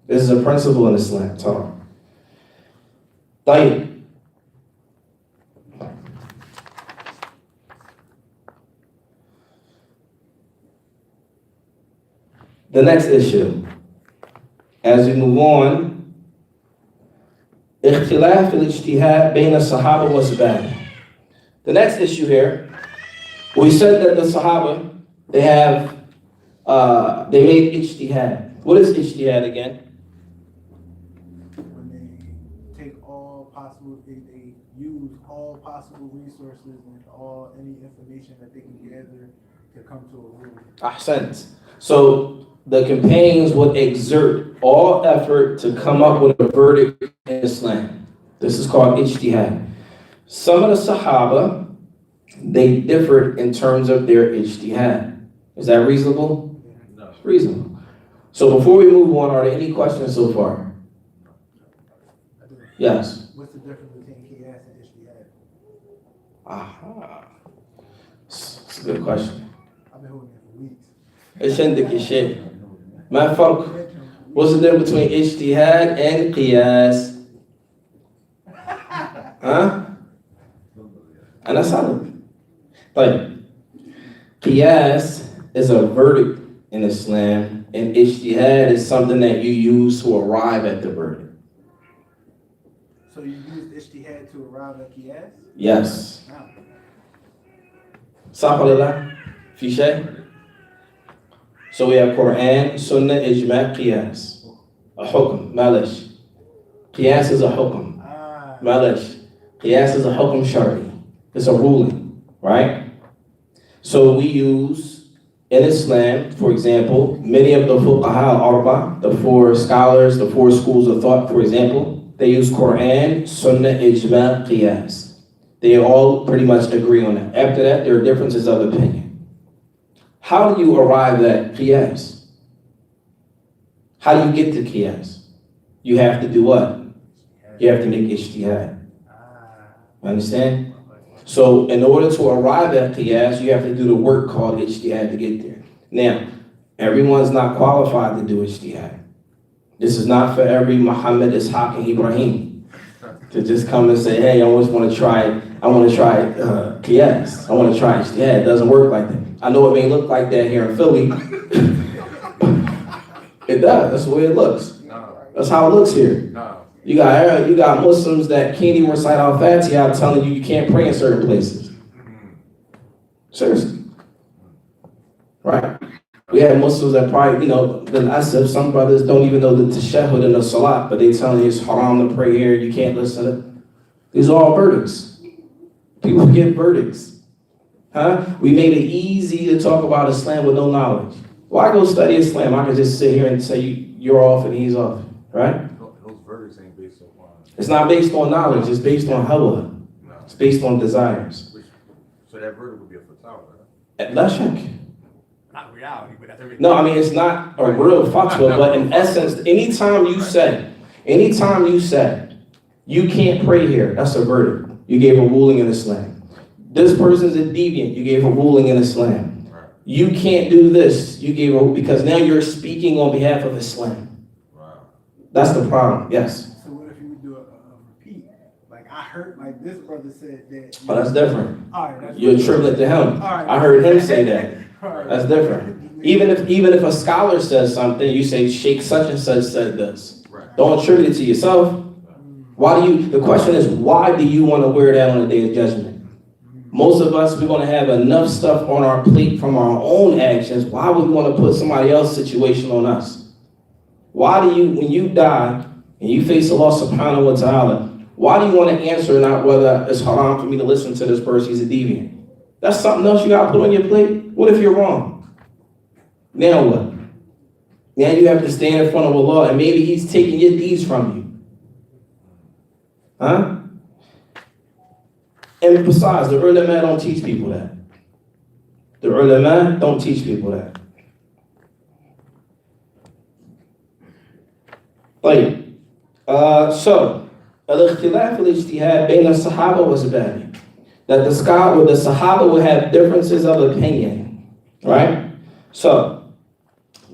This is a principle in Islam. Talk. طيب. The next issue, as we move on, اختلاف الاجتهاد بين الصحابة والسباب. The next issue here, we said that the Sahaba, they made ijtihad. What is ijtihad again? When they take all possible, they use all possible resources and any information that they can gather to come to a rule. Ahsant. So the companions would exert all effort to come up with a verdict in Islam. This is called ijtihad. Some of the Sahaba, they differed in terms of their ijtihad. Is that reasonable? No. It's reasonable. So before we move on, are there any questions so far? Yes. What's the difference between qiyas and ijtihad? Aha. It's a good question. I've been holding it for weeks. ايش عندك يا شيخ؟ ما الفرق؟ What's the difference between ijtihad and qiyas? Huh? أنا سألت. طيب. Qiyas is a verdict in Islam, and ijtihad is something that you use to arrive at the verdict. So you use ijtihad to arrive at qiyas? Yes. No. صح ولا لا؟ في شيء؟ So we have Quran, Sunnah, Ijma, Qiyas. A hukm, malish. Qiyas is a hukm. Malish. Qiyas is a hukm shari. It's a ruling, right? So we use, in Islam, for example, many of the fuqaha al-arba, the four scholars, the four schools of thought, for example, they use Quran, Sunnah, Ijma, Qiyas. They all pretty much agree on that. After that, there are differences of opinion. How do you arrive at qiyas? How do you get to qiyas? You have to do what? You have to make ijtihad. Understand? So in order to arrive at qiyas, you have to do the work called ijtihad to get there. Now, everyone's not qualified to do ijtihad. This is not for every Muhammad, Ishaq, and Ibrahim to just come and say, hey, I always want to try qiyas. I want to try ijtihad. It doesn't work like that. I know it may look like that here in Philly. It does. That's the way it looks. No. That's how it looks here. No. You got Muslims that can't even recite Al-Fatiha telling you can't pray in certain places. Seriously. Right? We have Muslims that probably, some brothers don't even know the tashahhud and the salat, but they telling you it's haram to pray here, you can't listen to it. These are all verdicts. People get verdicts. Huh? We made it easy to talk about Islam with no knowledge. Why go study Islam? I could just sit here and say you're off and he's off, right? Those verdicts ain't based on. It's not based on knowledge. It's based on hawa. No. It's based on desires. So that verdict would be a fatwa, right? La shak. Not reality, but that's everything. No, I mean it's not a real fatwa, but in essence, anytime you say you can't pray here, that's a verdict. You gave a ruling in Islam. This person's a deviant. You gave a ruling in Islam. Right. You can't do this. Because now you're speaking on behalf of Islam. Right. That's the problem. Yes. So what if you would do a repeat? Like I heard, like this brother said that. Oh, that's different. All right, that's You attribute it to him. All right. I heard him say that. All right. That's different. Even if a scholar says something, you say Sheikh such and such said this. Right. Don't attribute it to yourself. The question is, why do you want to wear that on the day of judgment? Most of us, we're going to have enough stuff on our plate from our own actions. Why would we want to put somebody else's situation on us? Why do you, when you die and you face Allah subhanahu wa ta'ala, why do you want to answer not whether it's haram for me to listen to this person, he's a deviant? That's something else you got to put on your plate. What if you're wrong? Now what? Now you have to stand in front of Allah and maybe he's taking your deeds from you. Huh? And besides, the ulama don't teach people that. The ulama don't teach people that. طيب. So, الاختلاف الاجتهاد بين الصحابة والتابعين. That the Sahaba would have differences of opinion. Right? So,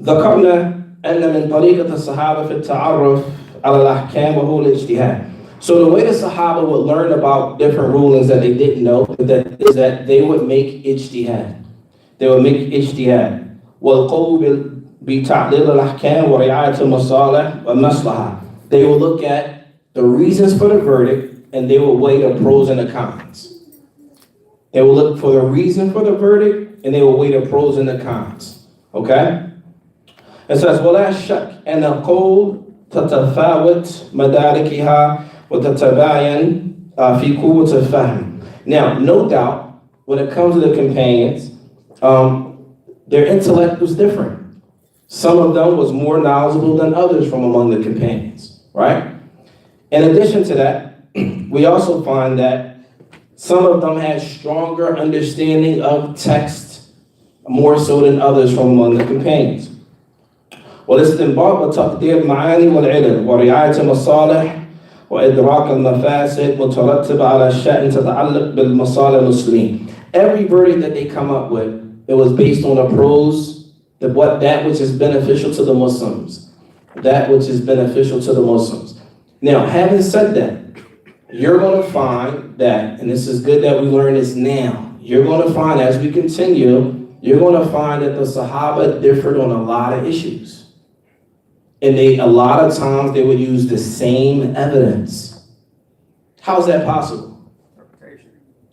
ذكرنا أن من طريقة الصحابة في التعرف على الأحكام وهو الاجتهاد. So the way the Sahaba would learn about different rulings that they didn't know is that they would make ijtihad. They would make ijtihad. والقول بتعليل الأحكام ورعاية المصالح والمصلحة. They will look at the reasons for the verdict and they will weigh the pros and the cons. They will look for the reason for the verdict and they will weigh the pros and the cons. Okay? It says, ولا شك أن القول تتفاوت مداركها وتتباين في قوة الفهم. Now, no doubt, when it comes to the companions, their intellect was different. Some of them was more knowledgeable than others from among the companions, right? In addition to that, we also find that some of them had stronger understanding of text more so than others from among the companions. والاستنباط وتقدير المعاني والعلل ورعاية المصالح وإدراك المفاسد مترتبة على الشأن تتعلق بالمصالح المسلمين. Every verdict that they come up with, it was based on the pros, that which is beneficial to the Muslims. That which is beneficial to the Muslims. Now, having said that, you're going to find that, and this is good that we learn this now, you're going to find as we continue, you're going to find that the Sahaba differed on a lot of issues. And a lot of times they would use the same evidence. How is that possible?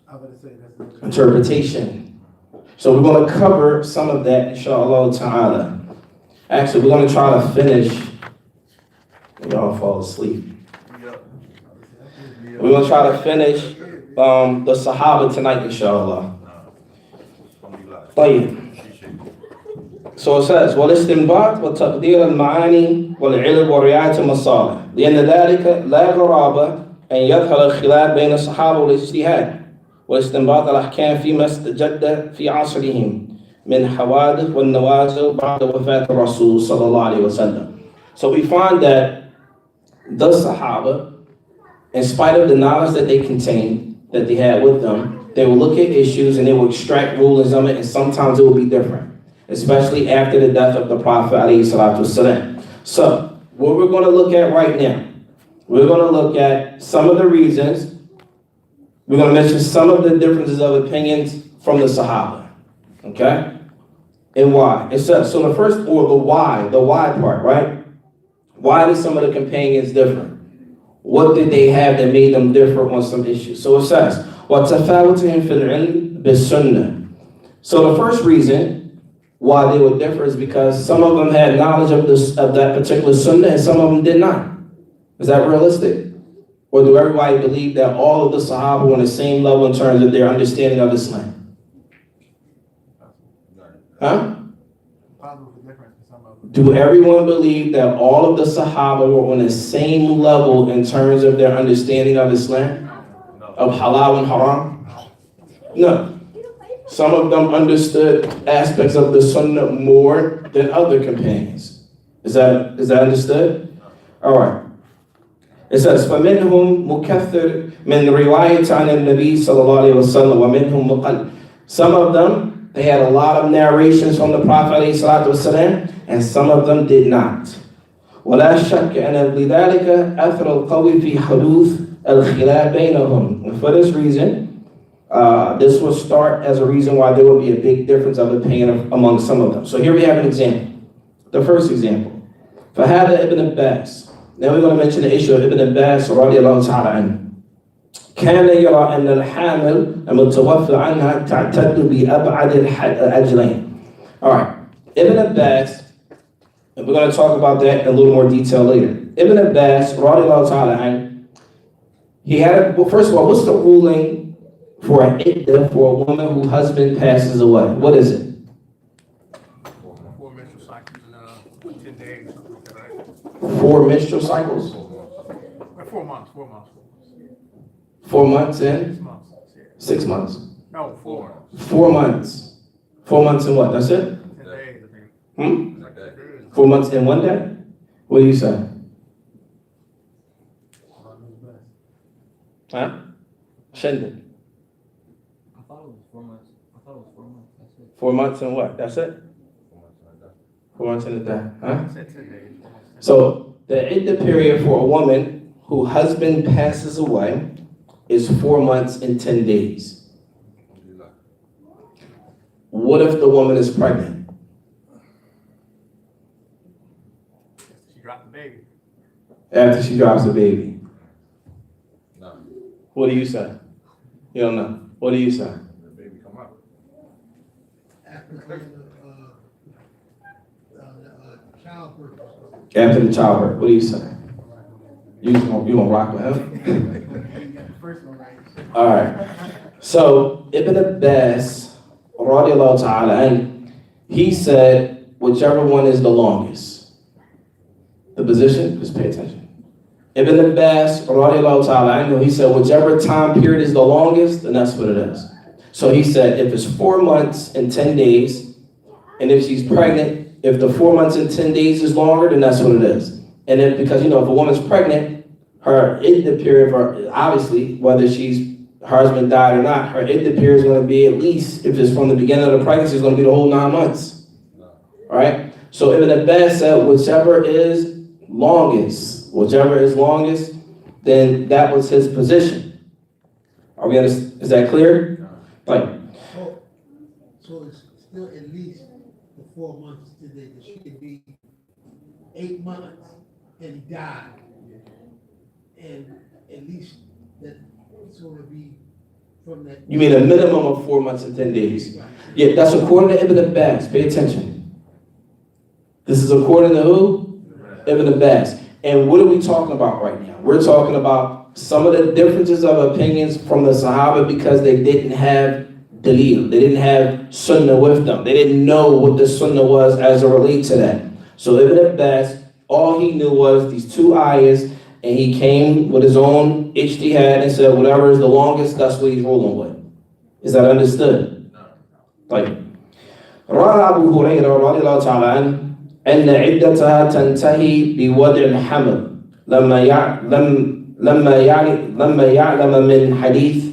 I would say that's Interpretation. So we're going to cover some of that, inshallah ta'ala. Actually, we're going to try to finish. Y'all fall asleep. We're going to try to finish the Sahaba tonight, inshallah. طيب. So it says, والاستنباط وتقدير المعاني والعلم ورعاية المصالح لأن ذلك لا غرابة أن يظهر الخلاف بين الصحابة والاجتهاد واستنباط الأحكام فيما استجد في عصرهم من حوادث والنوازل بعد وفاة الرسول صلى الله عليه وسلم. So we find that the Sahaba, in spite of the knowledge that they contained, that they had with them, they will look at issues and they will extract rulings of it, and sometimes it will be different, especially after the death of the Prophet ﷺ. So, what we're going to look at right now, we're going to look at some of the reasons, we're going to mention some of the differences of opinions from the Sahaba, okay? And why. It says, so the first, or the why part, right? Why did some of the companions differ? What did they have that made them differ on some issues? So it says, وَتَفَاوُتِهِمْ فِي الْعِلْمِ بِالسُّنَّةِ. So the first reason why they would differ is because some of them had knowledge of that particular sunnah and some of them did not. Is that realistic? Or do everybody believe that all of the Sahaba were on the same level in terms of their understanding of Islam? Huh? Do everyone believe that all of the Sahaba were on the same level in terms of their understanding of Islam? Of halal and haram? No. Some of them understood aspects of the Sunnah more than other companions. Is that understood? All right. It says, فَمِنْهُمْ مُكَثِّرٌ مِنْ رِوَايَةٍ عَنِ النَّبِيِّ صَلَى اللَّهُ عَلَيْهِ وَسَلَّمَ وَمِنْهُمْ مُقَلٍّ. Some of them, they had a lot of narrations from the Prophet ﷺ, and some of them did not. وَلَا شَكَّ أَنَّ لِذَلِكَ أَثْرَ الْقَوِيِّ فِي حُدُوثِ الْخِلَافِ بَيْنَهُمْ. And for this reason, this will start as a reason why there will be a big difference of opinion among some of them. So here we have an example. The first example. فَهَذَا Ibn Abbas. Now we're going to mention the issue of Ibn Abbas رضي الله تعالى عنه. كان يرى أن الحامل المتوفى عنها تعتد بأبعد الأجلين. All right. Ibn Abbas, and we're going to talk about that in a little more detail later. Ibn Abbas رضي الله تعالى عنه, he had, well, first of all, what's the ruling for an iddah for a woman whose husband passes away? What is it? 4 menstrual cycles in 10 days, something like that, right? 4 menstrual cycles? 4 months. 4 months in? 6 months, yeah. 6 months. No, 4. 4 months. 4 months and what? That's it? 10 days, I think. 10 days. 4 months and 1 day? What do you say? Huh? Shendon. I thought it was 4 months. That's it. 4 months and what? That's it? 4 months and a day. Huh? I said 10 days. So the iddah period for a woman whose husband passes away is 4 months and 10 days. What if the woman is pregnant? She dropped the baby. After she drops the baby? No, What do you say? You don't know. What do you say? the baby come out. Childbirth. After the childbirth, what do you say? You gonna rock with him? First one, right? All right. So Ibn Abbas, radiallahu ta'ala, and he said, whichever one is the longest. The position, just pay attention. Ibn Abbas, radiallahu ta'ala, he said, whichever time period is the longest, then that's what it is. So he said, if it's 4 months and 10 days, and if she's pregnant, if the 4 months and 10 days is longer, then that's what it is. And then, because, if a woman's pregnant, her iddah period, for obviously, whether her husband died or not, her iddah period is going to be at least, if it's from the beginning of the pregnancy, it's going to be the whole 9 months. All right? So Ibn Abbas said, whichever is longest, then that was his position. Are we understand? Is that clear? Like, So it's still at least the 4 months today, that she could be 8 months and he died. And at least that it's gonna be from that. you mean a minimum of 4 months and 10 days? Yeah, that's according to Ibn Abbas. Pay attention. This is according to who? Ibn Abbas. And what are we talking about right now? We're talking about some of the differences of opinions from the Sahaba because they didn't have dalil. They didn't have sunnah with them. They didn't know what the sunnah was as it relates to that. So Ibn Abbas, all he knew was these 2 ayahs, and he came with his own ijtihad and said, whatever is the longest, that's what he's rolling with. Is that understood? Like, روى أبو هريرة رضي الله تعالى عنه أن عدتها تنتهي بوضع الحمل لما يعلم من حديث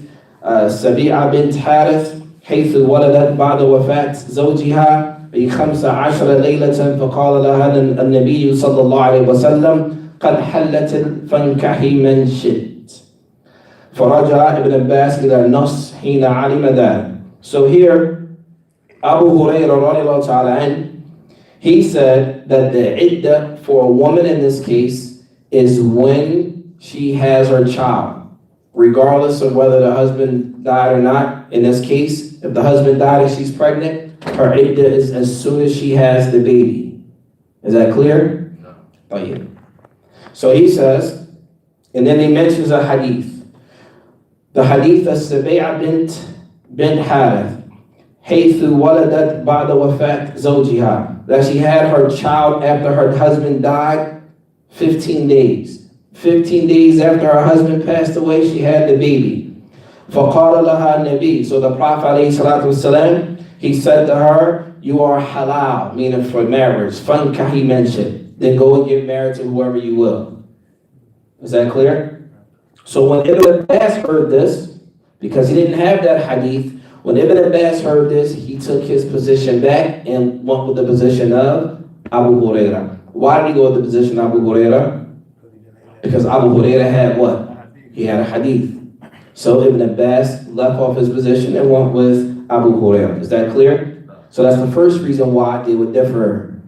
سبيعة بنت حارث حيث ولدت بعد وفاة زوجها ب15 ليلة فقال لها النبي صلى الله عليه وسلم قد حلت فانكحي من شئت فرجع ابن عباس إلى النص حين علم ذلك. So here Abu Hurairah radiallahu ta'ala anhu, he said that the iddah for a woman in this case is when she has her child, regardless of whether the husband died or not. In this case, if the husband died and she's pregnant, her iddah is as soon as she has the baby. Is that clear? No. Oh yeah. So he says, and then he mentions a hadith. The hadith of Sabi'a bint Harith. حيث ولدت بعد وفاة زوجها, that she had her child after her husband died 15 days. 15 days after her husband passed away, she had the baby. فقال لها النبي, so the Prophet ﷺ, he said to her, you are halal, meaning for marriage. فانكحي من شئت, then go and get married to whoever you will. Is that clear? So when Ibn Abbas heard this, because he didn't have that hadith, when Ibn Abbas heard this, he took his position back and went with the position of Abu Hurairah. Why did he go with the position of Abu Hurairah? Because Abu Hurairah had what? He had a hadith. So Ibn Abbas left off his position and went with Abu Hurairah. Is that clear? So that's the first reason why they would differ.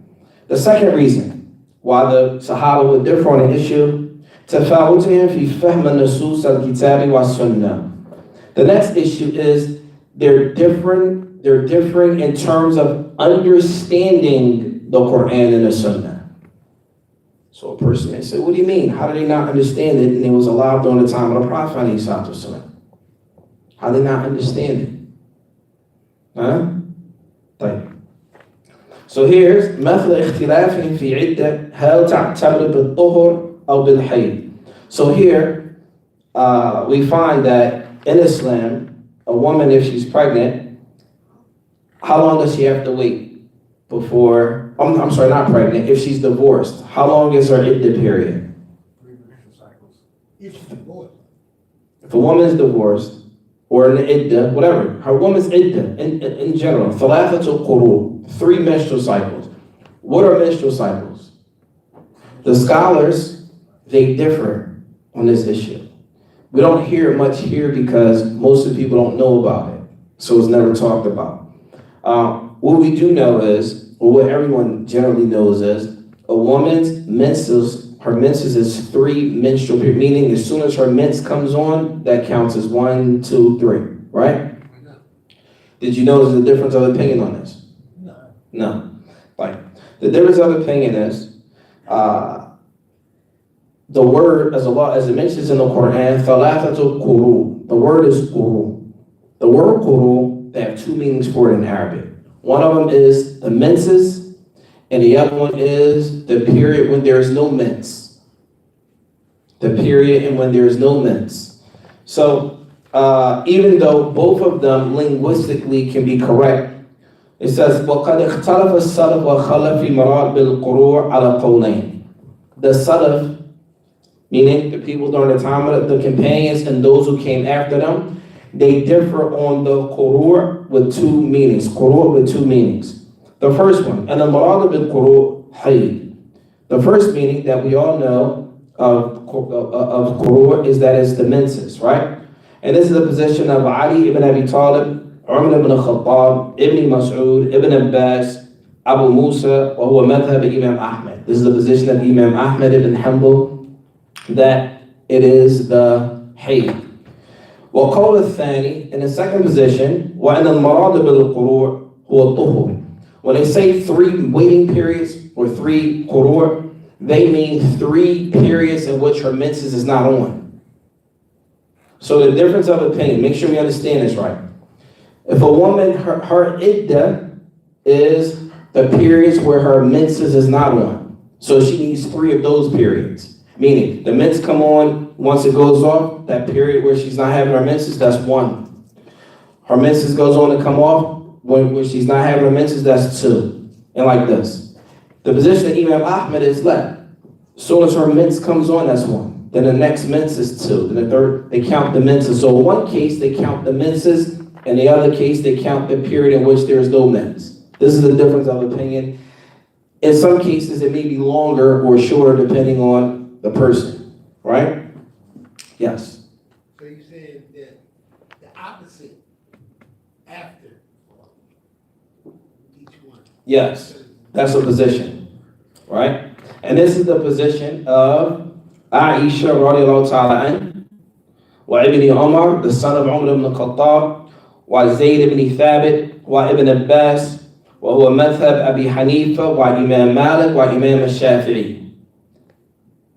The second reason why the Sahaba would differ on an issue, تفاوتهم في فهم النصوص الكتاب والسنة. The next issue is they're differing in terms of understanding the Quran and the Sunnah. So a person may say, what do you mean? How did they not understand it? And it was allowed during the time of the Prophet. How did they not understand it? Huh? So here's مثل اختلاف في عدة هل تعتبر بالطهر أو بالحيض. So here we find that in Islam, a woman, if she's pregnant, how long does she have to wait before, I'm sorry, not pregnant, if she's divorced, how long is her iddah period? 3 menstrual cycles. If she's divorced. If a woman is divorced, or an iddah, whatever, her woman's iddah, in general, thalathatul quru, 3 menstrual cycles. What are menstrual cycles? The scholars, they differ on this issue. We don't hear it much here because most of the people don't know about it, so it's never talked about. What we do know is, or what everyone generally knows is, a woman's menses, her menses is 3 menstrual periods, meaning as soon as her mens comes on, that counts as 1, 2, 3, right? No. Did you know there's a difference of opinion on this? No. No. Like, the difference of opinion is, the word, as it mentions in the Quran, thalathatul quru. The word is quru. The word quru, they have 2 meanings for it in Arabic. One of them is the menses, and the other one is the period when there is no mens. The period and when there is no mens. So, even though both of them linguistically can be correct, it says, وَقَدْ اخْتَلَفَ السَّلَفُ وَخَلَفِ مَرَاتِبِ الْقُرُوعِ عَلَى قَوْلَيْنِ. The Salaf, meaning the people during the time of the companions and those who came after them, they differ on the quru' with 2 meanings. Quru' with 2 meanings. The first one, and al-murad bil quru' hayd. The first meaning that we all know of quru' is that it's the menses, right? And this is the position of Ali ibn Abi Talib, Umar ibn Khattab, Ibn Mas'ud, Ibn Abbas, Abu Musa, wa huwa madhhab Imam Ahmed. This is the position of Imam Ahmed ibn Hanbal, that it is the hayd. وقول الثاني, in the second position, وأن المراد بالقروع هو الطهور. When they say 3 waiting periods or 3 quru', they mean 3 periods in which her menses is not on. So the difference of opinion, make sure we understand this right. If a woman, her iddah is the periods where her menses is not on. So she needs 3 of those periods. Meaning, the mens come on, once it goes off, that period where she's not having her menses, that's 1. Her menses goes on to come off, when she's not having her menses, that's 2. And like this. The position of Imam Ahmed is left. As soon as her mens comes on, that's 1. Then the next mens is 2. Then the third, they count the menses. So in one case, they count the menses. In the other case, they count the period in which there is no mens. This is the difference of opinion. In some cases, it may be longer or shorter depending on the person, right? Yes. So you said that the opposite after each one. Yes. That's a position, right? And this is the position of Aisha radiallahu ta'ala an, wa ibn Umar, the son of Umar ibn Khattab, wa Zayd ibn Thabit, wa ibn Abbas, wa huwa madhhab Abi Hanifa, wa Imam Malik, wa Imam al-Shafi'i.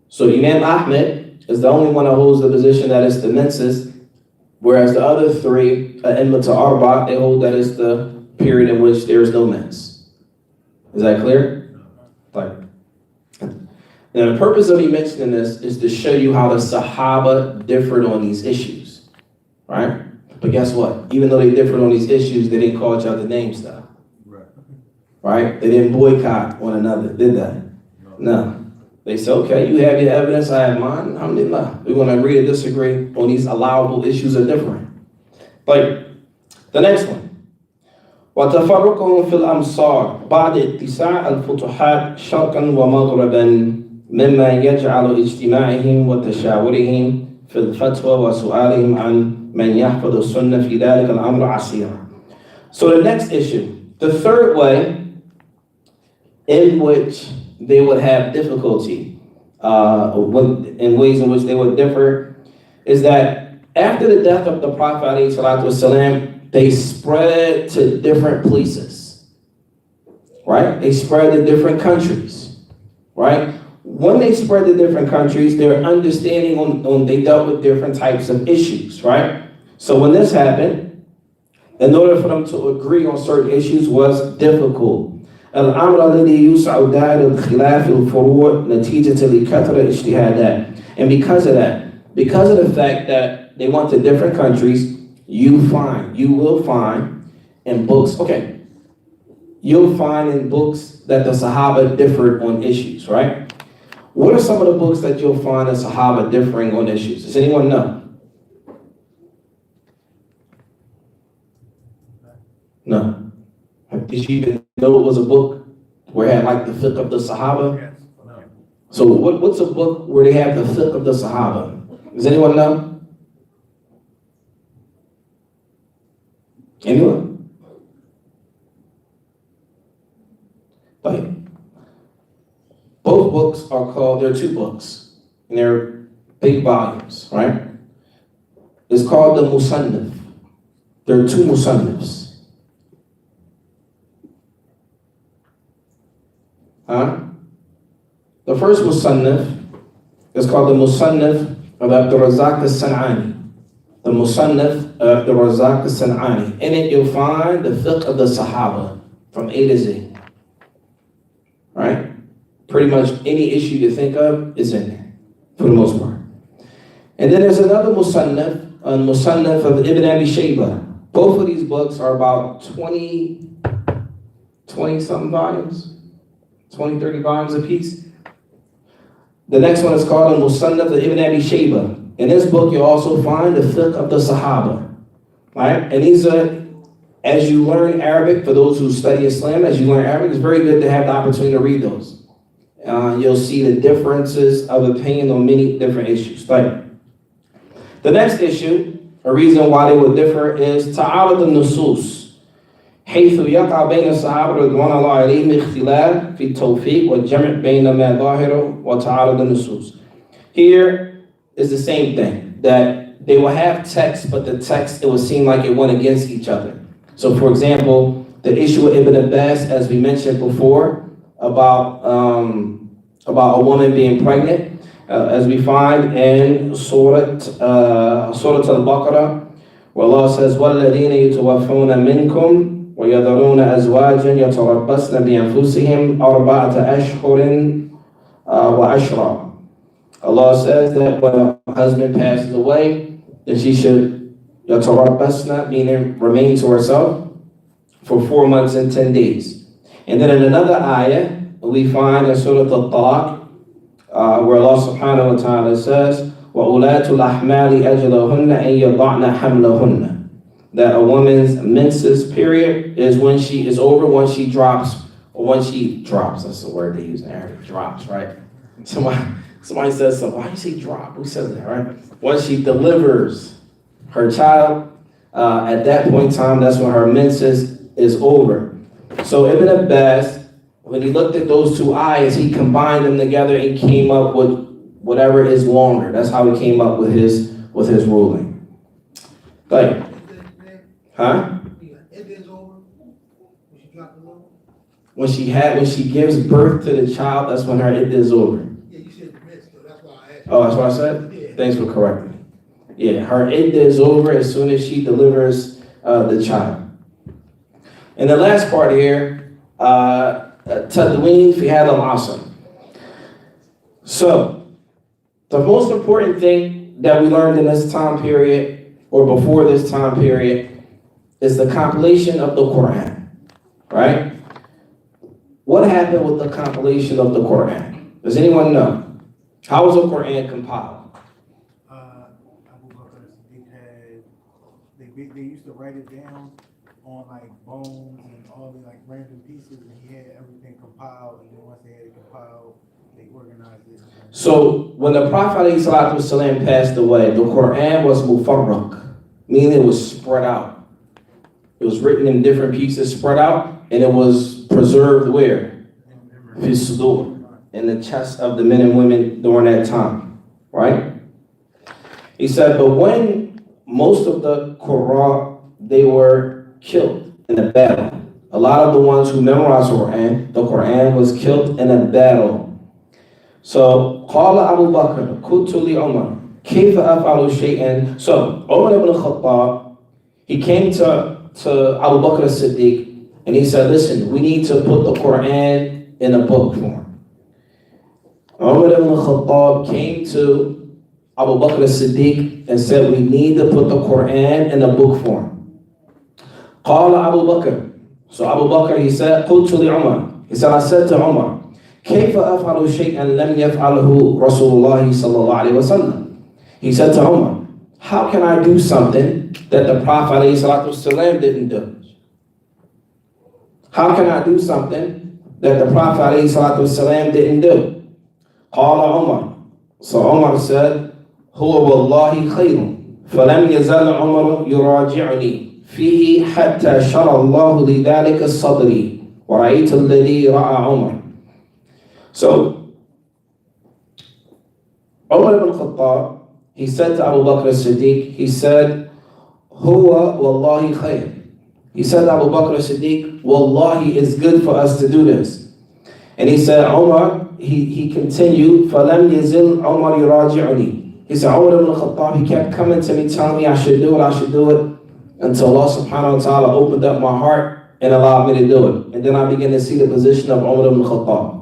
So Imam Ahmed is the only one that holds the position that it's the menses, whereas the other 3, A'immat Arba, they hold that it's the period in which there is no mens. Is that clear? Like, now the purpose of me mentioning this is to show you how the Sahaba differed on these issues, right? But guess what? Even though they differed on these issues, they didn't call each other names though. Right? They didn't boycott one another, did they? No. They said, okay, you have your evidence, I have mine, alhamdulillah. We're going to agree to disagree on these allowable issues are different. Like, the next one. وتفرقهم في الأمصار بعد اتساع الفتوحات شرقا ومغربا مما يجعل اجتماعهم وتشاورهم في الفتوى وسؤالهم عن من يحفظ السنة في ذلك الأمر عسيرا. So the next issue, the third way in which they would have difficulty, in ways in which they would differ, is that after the death of the Prophet ﷺ, they spread to different places, right? They spread to different countries, right? When they spread to different countries, their understanding on they dealt with different types of issues, right? So when this happened, in order for them to agree on certain issues was difficult. الأمر الذي يوسع دائرة الخلاف الفروع نتيجة لكثرة اجتهادات. And because of that, because of the fact that they went to different countries you will find in books, okay, you'll find in books that the Sahaba differed on issues, right? What are some of the books that you'll find the Sahaba differing on issues? Does anyone know? No. Did you even know it was a book where it had like the fiqh of the Sahaba? Yes. So what's a book where they have the fiqh of the Sahaba? Does anyone know? Anyone? Like, both books are called, there are two books, and they're big volumes, right? It's called the Musannaf. There are two Musannafs. The first Musannaf is called the Musannaf of Abdul Razak al-San'ani. The Musannaf of Abdul Razak al-San'ani. In it you'll find the fiqh of the Sahaba from A to Z. Right? Pretty much any issue you think of is in there, for the most part. And then there's another Musannaf, a Musannaf of Ibn Abi Shayba. Both of these books are about 20-something volumes, 20, 30 volumes apiece. The next one is called a Musannaf of Ibn Abi Shayba. In this book, you'll also find the fiqh of the Sahaba. Right? And these are, as you learn Arabic, for those who study Islam, as you learn Arabic, it's very good to have the opportunity to read those. You'll see the differences of opinion on many different issues. But the next issue, a reason why they would differ, is ta'arud al-nusus. حيث يقع بين الصحابة رضوان الله عليهم اختلاف في التوفيق والجمع بين ما ظاهره وتعارض النصوص. Here is the same thing, that they will have text, but the text, it will seem like it went against each other. So for example, the issue with Ibn Abbas, as we mentioned before, about a woman being pregnant, as we find in Surah Al-Baqarah, where Allah says, وَالَّذِينَ يُتَوَفَّوْنَ مِنْكُمْ وَيَذَرُونَ أَزْوَاجًا يَتَرَبَّصْنَ بِأَنفُسِهِمْ أَرْبَعَةَ أَشْهُرٍ وَعَشْرًا. Allah says that when a husband passes away, that she should يَتَرَبَّصْنَ, meaning remain to herself for 4 months and 10 days. And then in another ayah, we find in Surah Al-Talaq, where Allah subhanahu wa ta'ala says, وَأُولَاتُ الْأَحْمَالِ أَجْلَهُنَّ أَن يَضَعْنَ حَمْلَهُنَّ. That a woman's menses period is when she is over, when she drops, or when she drops. That's the word they use in Arabic, drops, right? Somebody says something, why do you say drop? Who says that, right? When she delivers her child, at that point in time, that's when her menses is over. So Ibn Abbas, when he looked at those two ayahs, he combined them together and came up with whatever is longer. That's how he came up with his ruling. Like, huh? When she gives birth to the child, that's when her iddah is over. Yeah, you said the midst, so that's why I asked. Oh, that's what I said? Yeah. Thanks for correcting me. Yeah, her iddah is over as soon as she delivers the child. And the last part here, tadween fi hadha al-asr. So, the most important thing that we learned in this time period, or before this time period, is the compilation of the Quran, right? What happened with the compilation of the Quran? Does anyone know? How was the Quran compiled? Abu Bakr, they used to write it down on like bones and all the like random pieces, and he had everything compiled, and then once they had it compiled, they organized it. So when the Prophet ﷺ passed away, the Quran was mufarraq, meaning it was spread out. It was written in different pieces, spread out, and it was preserved where? Fi sudur, in the chests of the men and women during that time, right? He said, but when most of the Quran, they were killed in a battle. A lot of the ones who memorized the Quran was killed in a battle. So, قال Abu Bakr, قلت لعمر, كيف أفعل شيئا? So, Umar ibn Khattab, he came to Abu Bakr as-Siddiq, and he said, listen, we need to put the Quran in a book form. Umar ibn Khattab came to Abu Bakr as-Siddiq and said, we need to put the Quran in a book form. Qala Abu Bakr. So Abu Bakr, he said, قلت لعمر. He said, I said to Umar, كيف أفعل شيئا لم يفعله رسول الله صلى الله عليه وسلم. He said to Umar, how can I do something that the Prophet ﷺ didn't do? How can I do something that the Prophet ﷺ didn't do? قال Umar. So Umar said, هو والله خير فلم يزل عمر يراجعني فيه حتى شرى الله لذلك الصدر ورأيت الذي رأى عمر. So Umar ibn Khattab, he said to Abu Bakr as-Siddiq, he said, Huwa wallahi khair. He said to Abu Bakr as-Siddiq, wallahi, it's good for us to do this. And he said, Umar, he continued, فَلَمْ يَزِلْ عُمَرْ يُرَاجِعُنِي. He said, Umar ibn Khattab, he kept coming to me, telling me I should do it, until Allah subhanahu wa ta'ala opened up my heart and allowed me to do it. And then I began to see the position of Umar ibn Khattab.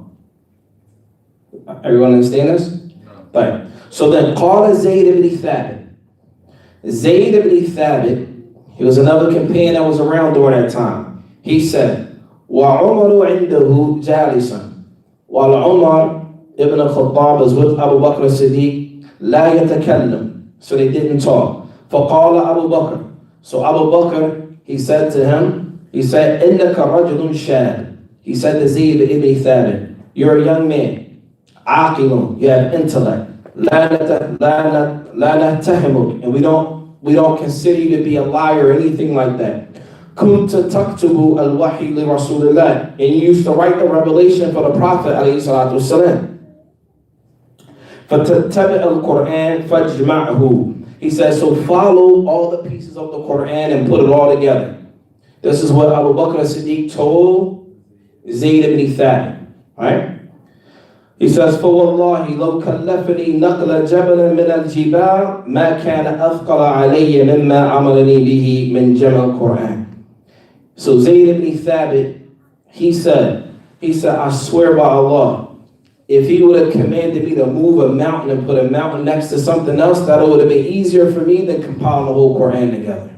Everyone understand this? Right. So then, قال Zayd ibn Thabit. Zayd ibn Thabit, he was another companion that was around during that time. He said, وَعُمَرُ عِنْدَهُ جَالِسًا. While Umar ibn Khattab was with Abu Bakr as-Siddiq, لَا يَتَكَلَّمْ. So they didn't talk. فَقَالَ Abu Bakr. So Abu Bakr, he said to him, he said, إِنَّكَ رَجُلٌ شَابٌ. He said to Zayd ibn Thabit, you're a young man. عاقل, you have intellect. لا نتهمك, and we don't consider you to be a liar or anything like that. كنت تكتب الوحي لرسول الله, and you used to write the revelation for the Prophet عليه الصلاة والسلام. فتتبع القرآن فاجمعه. He says, so follow all the pieces of the Quran and put it all together. This is what Abu Bakr as-Siddiq told Zayd ibn Thabit, right? He says, فَوَاللَّهِ لَوْ كَلَّفَنِي نَقْلَ جَبَلًا مِنَ الْجِبَالِ مَا كَانَ أَثْقَلَ عَلَيَّ مِمَّا عَمَلَنِي بِهِ مِنْ جَمَعِ الْقُرْآنِ. So Zayd ibn Thabit, he said, I swear by Allah, if he would have commanded me to move a mountain and put a mountain next to something else, that would have been easier for me than compiling the whole Quran together.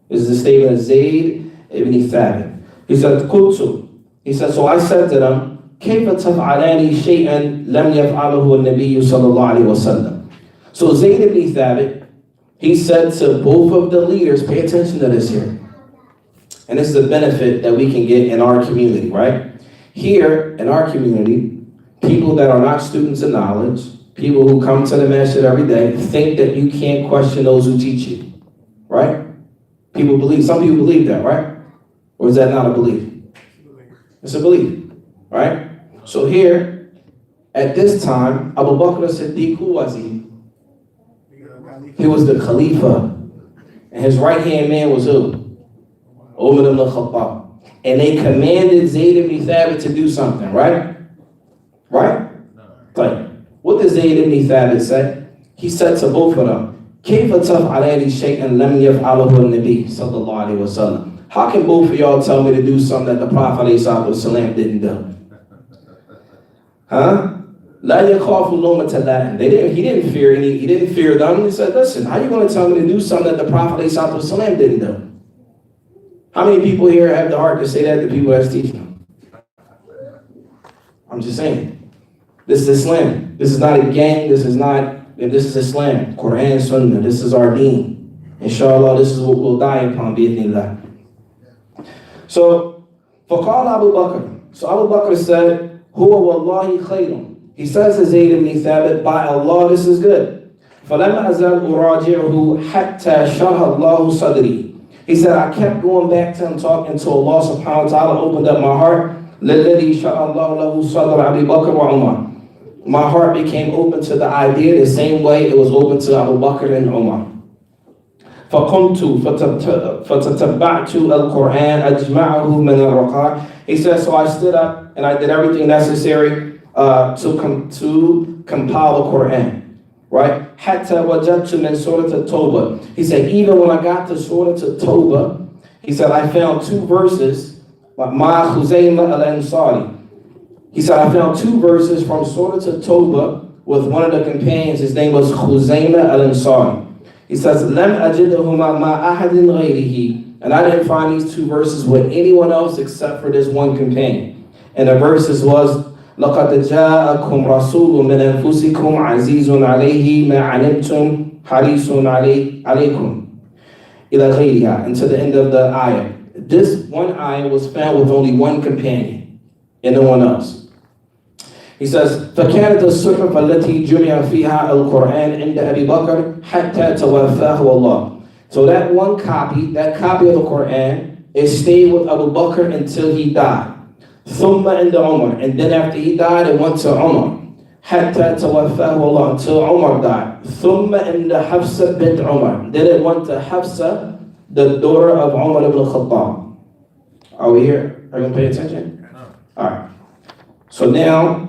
This is the statement of Zayd ibn Thabit. He said, قُلْتُ. He said, so I said to them, كيف تفعلان شيئا لم يفعله النبي صلى الله عليه وسلم. So Zayd ibn Thabit, he said to both of the leaders, pay attention to this here. And this is a benefit that we can get in our community, right? Here in our community, people that are not students of knowledge, people who come to the masjid every day, think that you can't question those who teach you, right? Some people believe that, right? Or is that not a belief? It's a belief, right? So here, at this time, Abu Bakr as-Siddiq, who was he? He was the Khalifa. And his right-hand man was who? Umar ibn Khattab. And they commanded Zayd ibn Thabit to do something, right? Right? Like, what did Zayd ibn Thabit say? He said to both of them, كيف تفعلان شيئا لم يفعله النبي صلى الله عليه وسلم. How can both of y'all tell me to do something that the Prophet ﷺ didn't do? Huh? لا يخاف لومة لائم. He didn't fear them. He said, listen, how are you going to tell me to do something that the Prophet ﷺ didn't do? How many people here have the heart to say that to people that's teaching them? I'm just saying. This is Islam. This is not a gang. This is Islam. Quran, Sunnah. This is our deen. Inshallah, this is what we'll die upon, bi'idhnillah. So, فَقَالَ Abu Bakr. So Abu Bakr said, هُوَ وَاللَّهِ خَيْرٌ. He says to Zayd ibn Thabit, by Allah, this is good. فَلَمَّا أَزَلْ أُرَاجِعُهُ حَتَّى شَرَحَ اللَّهُ صَدْرِي. He said, I kept going back to him talking until Allah subhanahu wa ta'ala opened up my heart. لَلَّذِي شَرَى اللَّهُ لَهُ صَدْرَ أَبِي بَكْرَ وَعُمَرَ. My heart became open to the idea the same way it was open to Abu Bakr and Umar. فَقُمْتُ فَتَتَبَّعْتُ الْقُرْآنَ أَجْمَعَهُ مِنَ الرَّقَاءِ. He says, so I stood up and I did everything necessary to compile the Quran, right? حَتَّى وَجَدْتُ مِنْ سُورَةِ التَّوْبَةِ. He said, even when I got to Surah At-Tawbah, he said, I found two verses, مَا خُزَيْمَ al-Ansari. He said, I found two verses from Surah At-Tawbah, with one of the companions. His name was Khuzayma al-Ansari. He says, "Lam ajidahuma ma ahadin ghayrihi," and I didn't find these two verses with anyone else except for this one companion. And the verses was, لَقَدْ جَاءَكُمْ رَسُولٌ مِنْ أَنفُسِكُمْ عَزِيزٌ عَلَيْهِ مَا عَنِتُّمْ حَرِيصٌ عَلَيْكُمْ إِلَى غَيْرِهَا, until the end of the ayah. This one ayah was found with only one companion and no one else. He says, فَكَانَتْ الصُّحُفَ الَّتِي جُمِعَ فِيهَا الْقُرْآنِ عِنْدَ أَبِي بَكْرٍ حَتَّى تَوَفَّاهُ اللَّهُ. So that one copy, that copy of the Quran, it stayed with Abu Bakr until he died. ثُمَّ عِنْدَ عُمَرٍ, and then after he died, it went to Umar. حَتَّى تَوَفَّاهُ اللَّهُ, until Umar died. ثُمَّ عِنْدَ حَفْصَةَ بِنْتِ عُمَرٍ, then it went to Hafsa, the daughter of Umar ibn Khattab. Are we here? Are you going to pay attention? Alright. So now,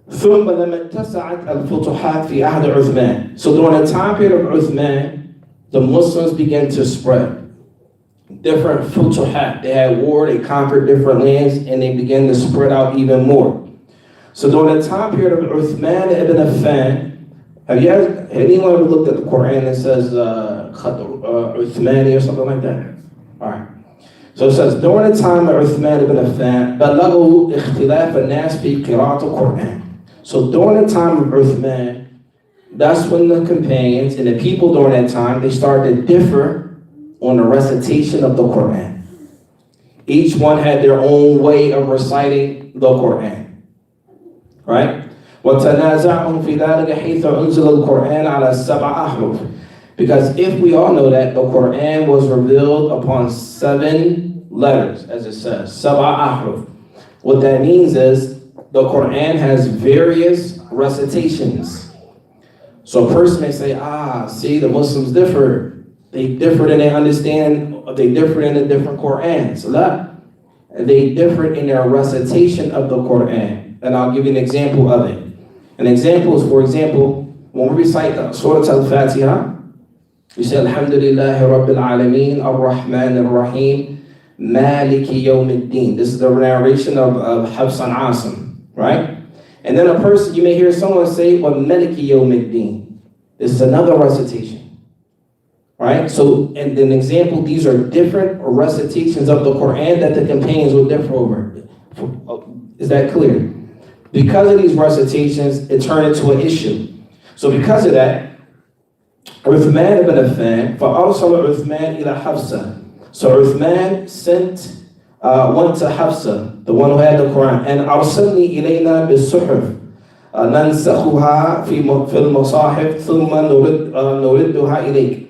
ثم لما اتسعت الفتوحات في عهد عثمان. So during the time period of Uthman, the Muslims began to spread. Different futuhat. They had war, they conquered different lands, and they began to spread out even more. So during the time period of Uthman ibn Affan, have anyone ever looked at the Quran that says Uthmani or something like that? Alright. So it says, during the time of Uthman ibn Affan, بلغوا اختلاف الناس في قراءة القرآن. So during the time of Uthman, that's when the companions and the people during that time, they started to differ on the recitation of the Quran. Each one had their own way of reciting the Quran. Right? وَتَنَازَعُهُمْ فِي ذَلِكَ حَيْثَ أُنزِلَ الْقُرْآنَ عَلَى السَّبْعِ أَحْرُفٍ. Because if we all know that the Quran was revealed upon 7 letters, as it says, سَبْعَ أَحْرُفٍ. What that means is, the Quran has various recitations. So a person may say, see, the Muslims differ. They differ and they understand, they differ in the different Qurans. They differ in their recitation of the Quran. And I'll give you an example of it. An example is, for example, when we recite Surah Al-Fatiha, we say, Alhamdulillahi Rabbil Alameen, Ar-Rahman Ar-Rahim, Maliki Yawm Ad-Din. This is the narration of Hafs and Asim. Right? And then a person, you may hear someone say, well, Maliki Yawm Ad-Din. This is another recitation. Right? So, and an example, these are different recitations of the Quran that the companions will differ over. Is that clear? Because of these recitations, it turned into an issue. So because of that, Uthman ibn Affan, فَأَرْسَلَ عُثْمَانَ إِلَى حَفْصَةَ. So Uthman went to Hafsa, the one who had the Quran, and أرسلني إلينا بالصحف ننسخها في المصاحف ثم نردها إليك.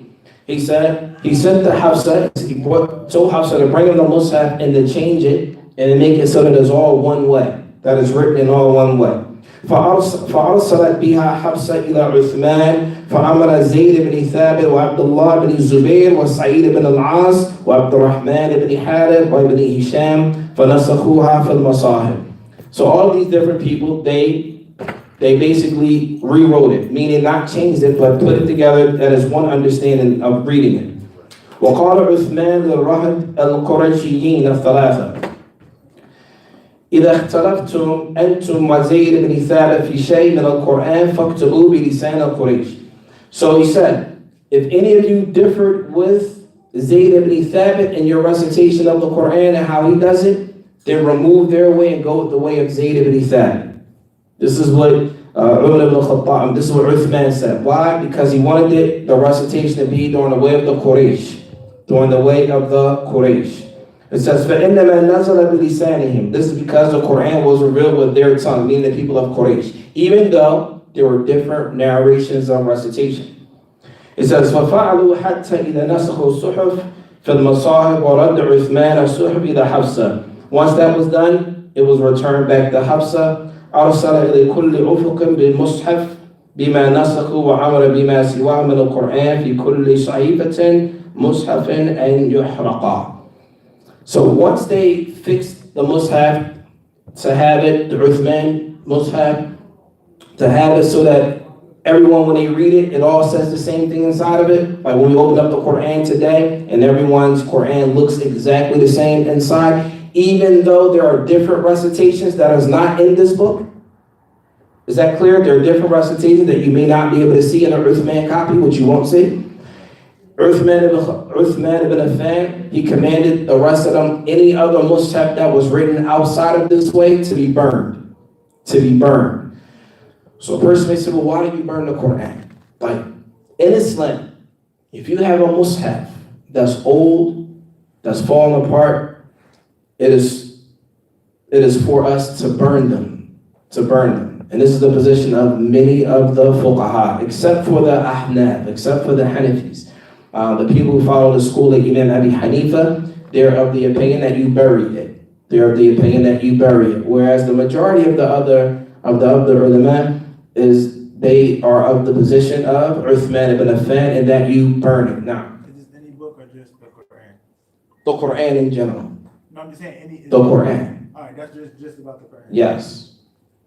He said, he sent to Hafsa, he told Hafsa to bring him the Mus'haf and to change it and to make it so that it's all one way, that it's written in all one way. فأرسلت بها حفصة إلى عثمان فأمر زيد بن ثابت وعبد الله بن الزبير وسعيد بن العاص وعبد الرحمن بن حارث وابن هشام فنسخوها في المصاحف. So all these different people, they basically rewrote it, meaning not changed it, but put it together that is one understanding of reading it. وقال عثمان للرهط القرشيين الثلاثة إذا اختلفتم أنتم وزيد بن ثابت في شيء من القرآن فاكتبوه بلسان القريش. So he said, if any of you differed with Zayd ibn Thabit in your recitation of the Quran and how he does it, then remove their way and go with the way of Zayd ibn Thabit. This is what Umar ibn Khattab, this is what Uthman said. Why? Because he wanted the recitation to be during the way of the Quraysh. During the way of the Quraysh. It says, فَإِنَّمَا نَزَلَ بِلِسَانِهِمْ. This is because the Quran was revealed with their tongue, meaning the people of Quraysh. Even though there were different narrations of recitation. It says, فَفَعَلُوا حَتَّى إِذَا نَسَخُوا الصُّحُفَ فِي الْمَصَاحِفِ وَرَدَّ عُثْمَانَ الصُّحُفَ إِلَى حَفْصَةَ. Once that was done, it was returned back to Hafsa. أَرْسَلَ إِلَى كُلِّ أُفُقٍ بِالْمُصْحَفِ بِمَا نَسَخُوا وَعَمَلَ بِمَا سِوَاهُ مِنَ الْقُرْآنِ فِي كُلِّ صَحِيفَةٍ مُصْحَفٍ أَنْ يُحْرَقَا. So once they fixed the Mus'haf to have it, the Uthman Mus'haf, to have it so that everyone, when they read it, it all says the same thing inside of it. Like when we open up the Quran today, and everyone's Quran looks exactly the same inside, even though there are different recitations that is not in this book. Is that clear? There are different recitations that you may not be able to see in an Uthman copy, which you won't see. Uthman ibn Affan, he commanded the rest of them, any other mushaf that was written outside of this way, to be burned. To be burned. So a person may say, well, why do you burn the Quran? Like, in Islam, if you have a mushaf that's old, that's fallen apart, it is for us to burn them. To burn them. And this is the position of many of the fuqaha, except for the Ahnaf, except for the Hanafis. The people who follow the school of Imam Abi Hanifa, they're of the opinion that you bury it. They're of the opinion that you bury it. Whereas the majority of the other ulama they are of the position of Uthman ibn Affan and that you burn it. Now, Is this any book or just the Quran? the Quran in general. No, I'm just saying any. The Quran. All right, that's just about the Quran. Yes.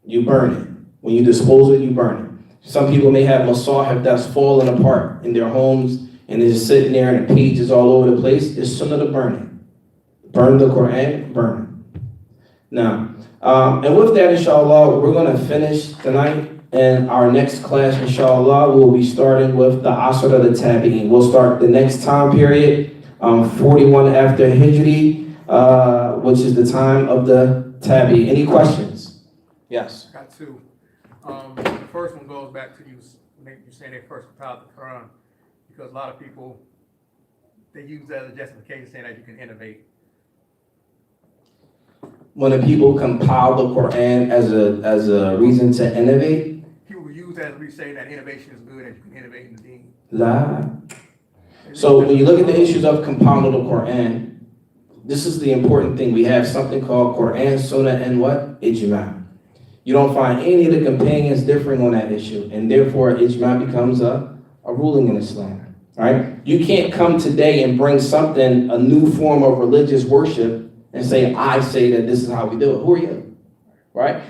You burn it. When you dispose of it, you burn it. Some people may have masahif that's fallen apart in their homes and it's just sitting there and the pages all over the place. It's sunnah to burn it. Burn the Quran, burn it. Now, and with that, inshallah, we're going to finish tonight. And our next class, inshallah, we'll be starting with the Asr of the Tabi'in. We'll start the next time period, 41 after Hijri, which is the time of the Tabi'in. Any questions? Yes. Got two. The first one goes back to you saying they first compiled the Quran, because a lot of people, they use that as a justification saying that you can innovate. When the people compile the Quran as a reason to innovate, People use that as we say that innovation is good and you can innovate in the deen. la. So when you look at the issues of compiling the Quran, this is the important thing. We have something called Quran, Sunnah, and what? Ijma. You don't find any of the companions differing on that issue, and therefore Ijma becomes a ruling in Islam, right? You can't come today and bring something, a new form of religious worship, and say, I say that this is how we do it. Who are you, right?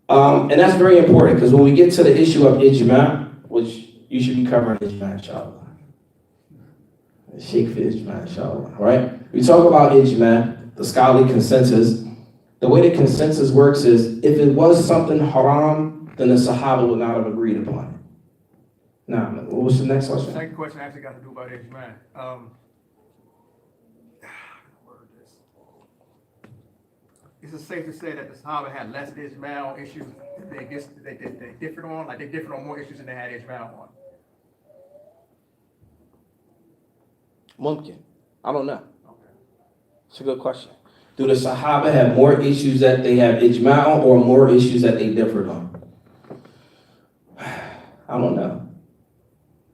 And that's very important, because when we get to the issue of Ijma, which you should be covering Ijma, inshallah. Sheikh for Ijma, inshallah, right? We talk about Ijma, the scholarly consensus. The way the consensus works is, if it was something haram, then the Sahaba would not have agreed upon it. Now, what was the next The question? second question actually got to do about Ijma. Is it safe to say that the Sahaba had less Ijma on issues that they differed on? Like they differed on more issues than they had Ijma on? Mumkin. I don't know. Okay. It's a good question. Do the Sahaba have more issues that they have ijma on or more issues that they differed on? I don't know.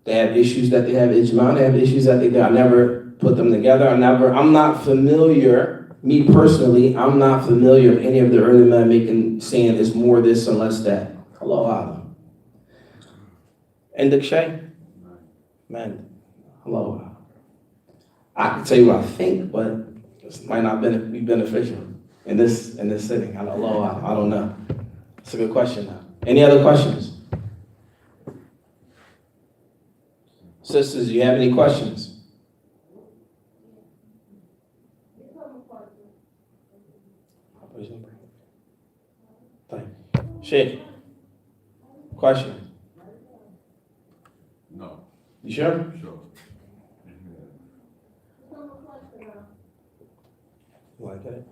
They have issues that they have ijma on, they have issues that they do. I never put them together. I'm not familiar, me personally, I'm not familiar of any of the early men saying it's more this and less that. Allahu A'lam. And the Shay? Man, Allahu A'lam. I can tell you what I think, but this might not be beneficial in this sitting. I don't know. It's a good question now. Any other questions? Sisters, do you have any questions? Sheikh, question? No. You sure? Sure. You want to get it?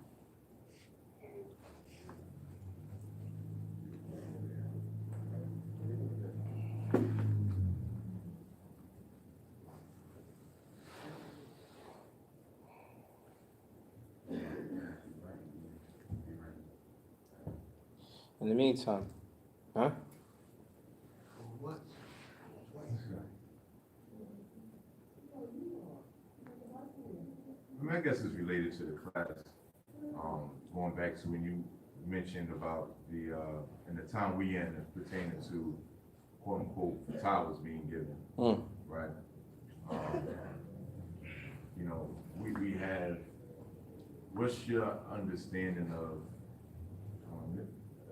In the meantime, huh? What? I guess it's related to the class. Going back to when you mentioned about the in the time we in pertaining to quote unquote fatwas being given, right? You know, we have. What's your understanding of?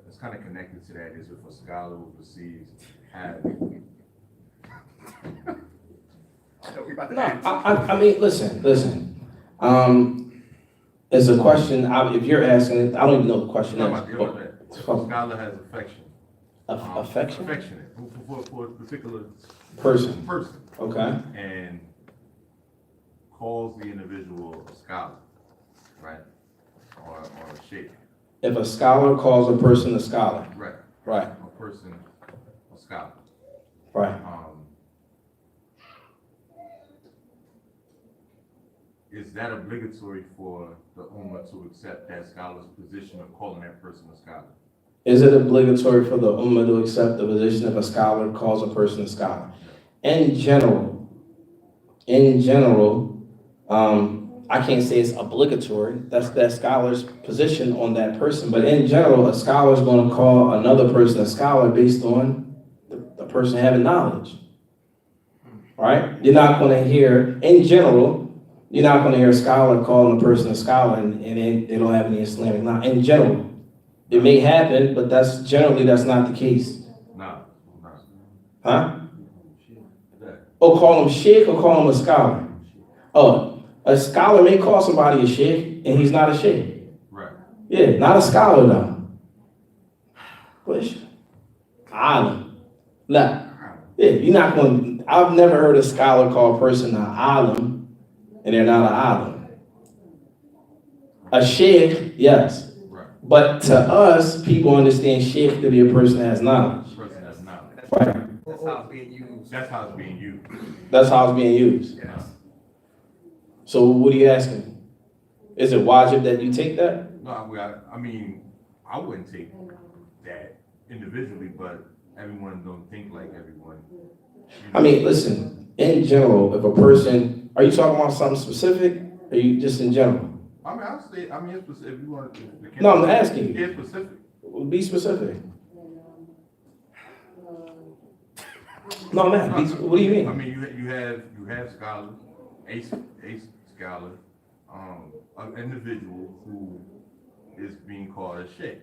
It's kind of connected to that. Is if a scholar overseas have. No, I mean, listen. It's a question. If you're asking it, I don't even know what the question No, is. a scholar has affection Affection? Affectionate, for a particular Person, person, okay? and calls the individual a scholar, right? Or a sheikh, If a scholar calls a person a scholar, right? right, A person, a scholar. right. Is that obligatory for the Ummah to accept that scholar's position of calling that person a scholar? Is it obligatory for the Ummah to accept the position if a scholar calls a person a scholar? In general, I can't say it's obligatory. That's that scholar's position on that person. But in general, a scholar is going to call another person a scholar based on the person having knowledge. Right? You're not going to hear, in general, you're not going to hear a scholar calling a person a scholar and they don't have any Islamic knowledge. In general. It may happen, but that's not the case. No. Huh? Or call him sheikh or call him a scholar. Oh, a scholar may call somebody a sheikh and he's not a sheikh. Right. Yeah, not a scholar though. Push. Alim. Nah. Yeah, you're not going to, I've never heard a scholar call a person an alim and they're not an alim. A sheikh, yes. But to us, people understand sheikh to be a person that has knowledge. Person that's knowledge. Right. That's how it's being used. That's how it's being used. That's how it's being used. Yes. So what are you asking? Is it wajib that you take that? No, I mean, I wouldn't take that individually, but everyone don't think like everyone. I mean, listen, in general, if a person, are you talking about something specific? Or are you just in general? I mean, I'll say, it's specific. If you want to. No, I'm asking you. It's specific. Be specific. No, man. What do you mean? I mean, you have scholars, a scholar, an individual who is being called a sheikh,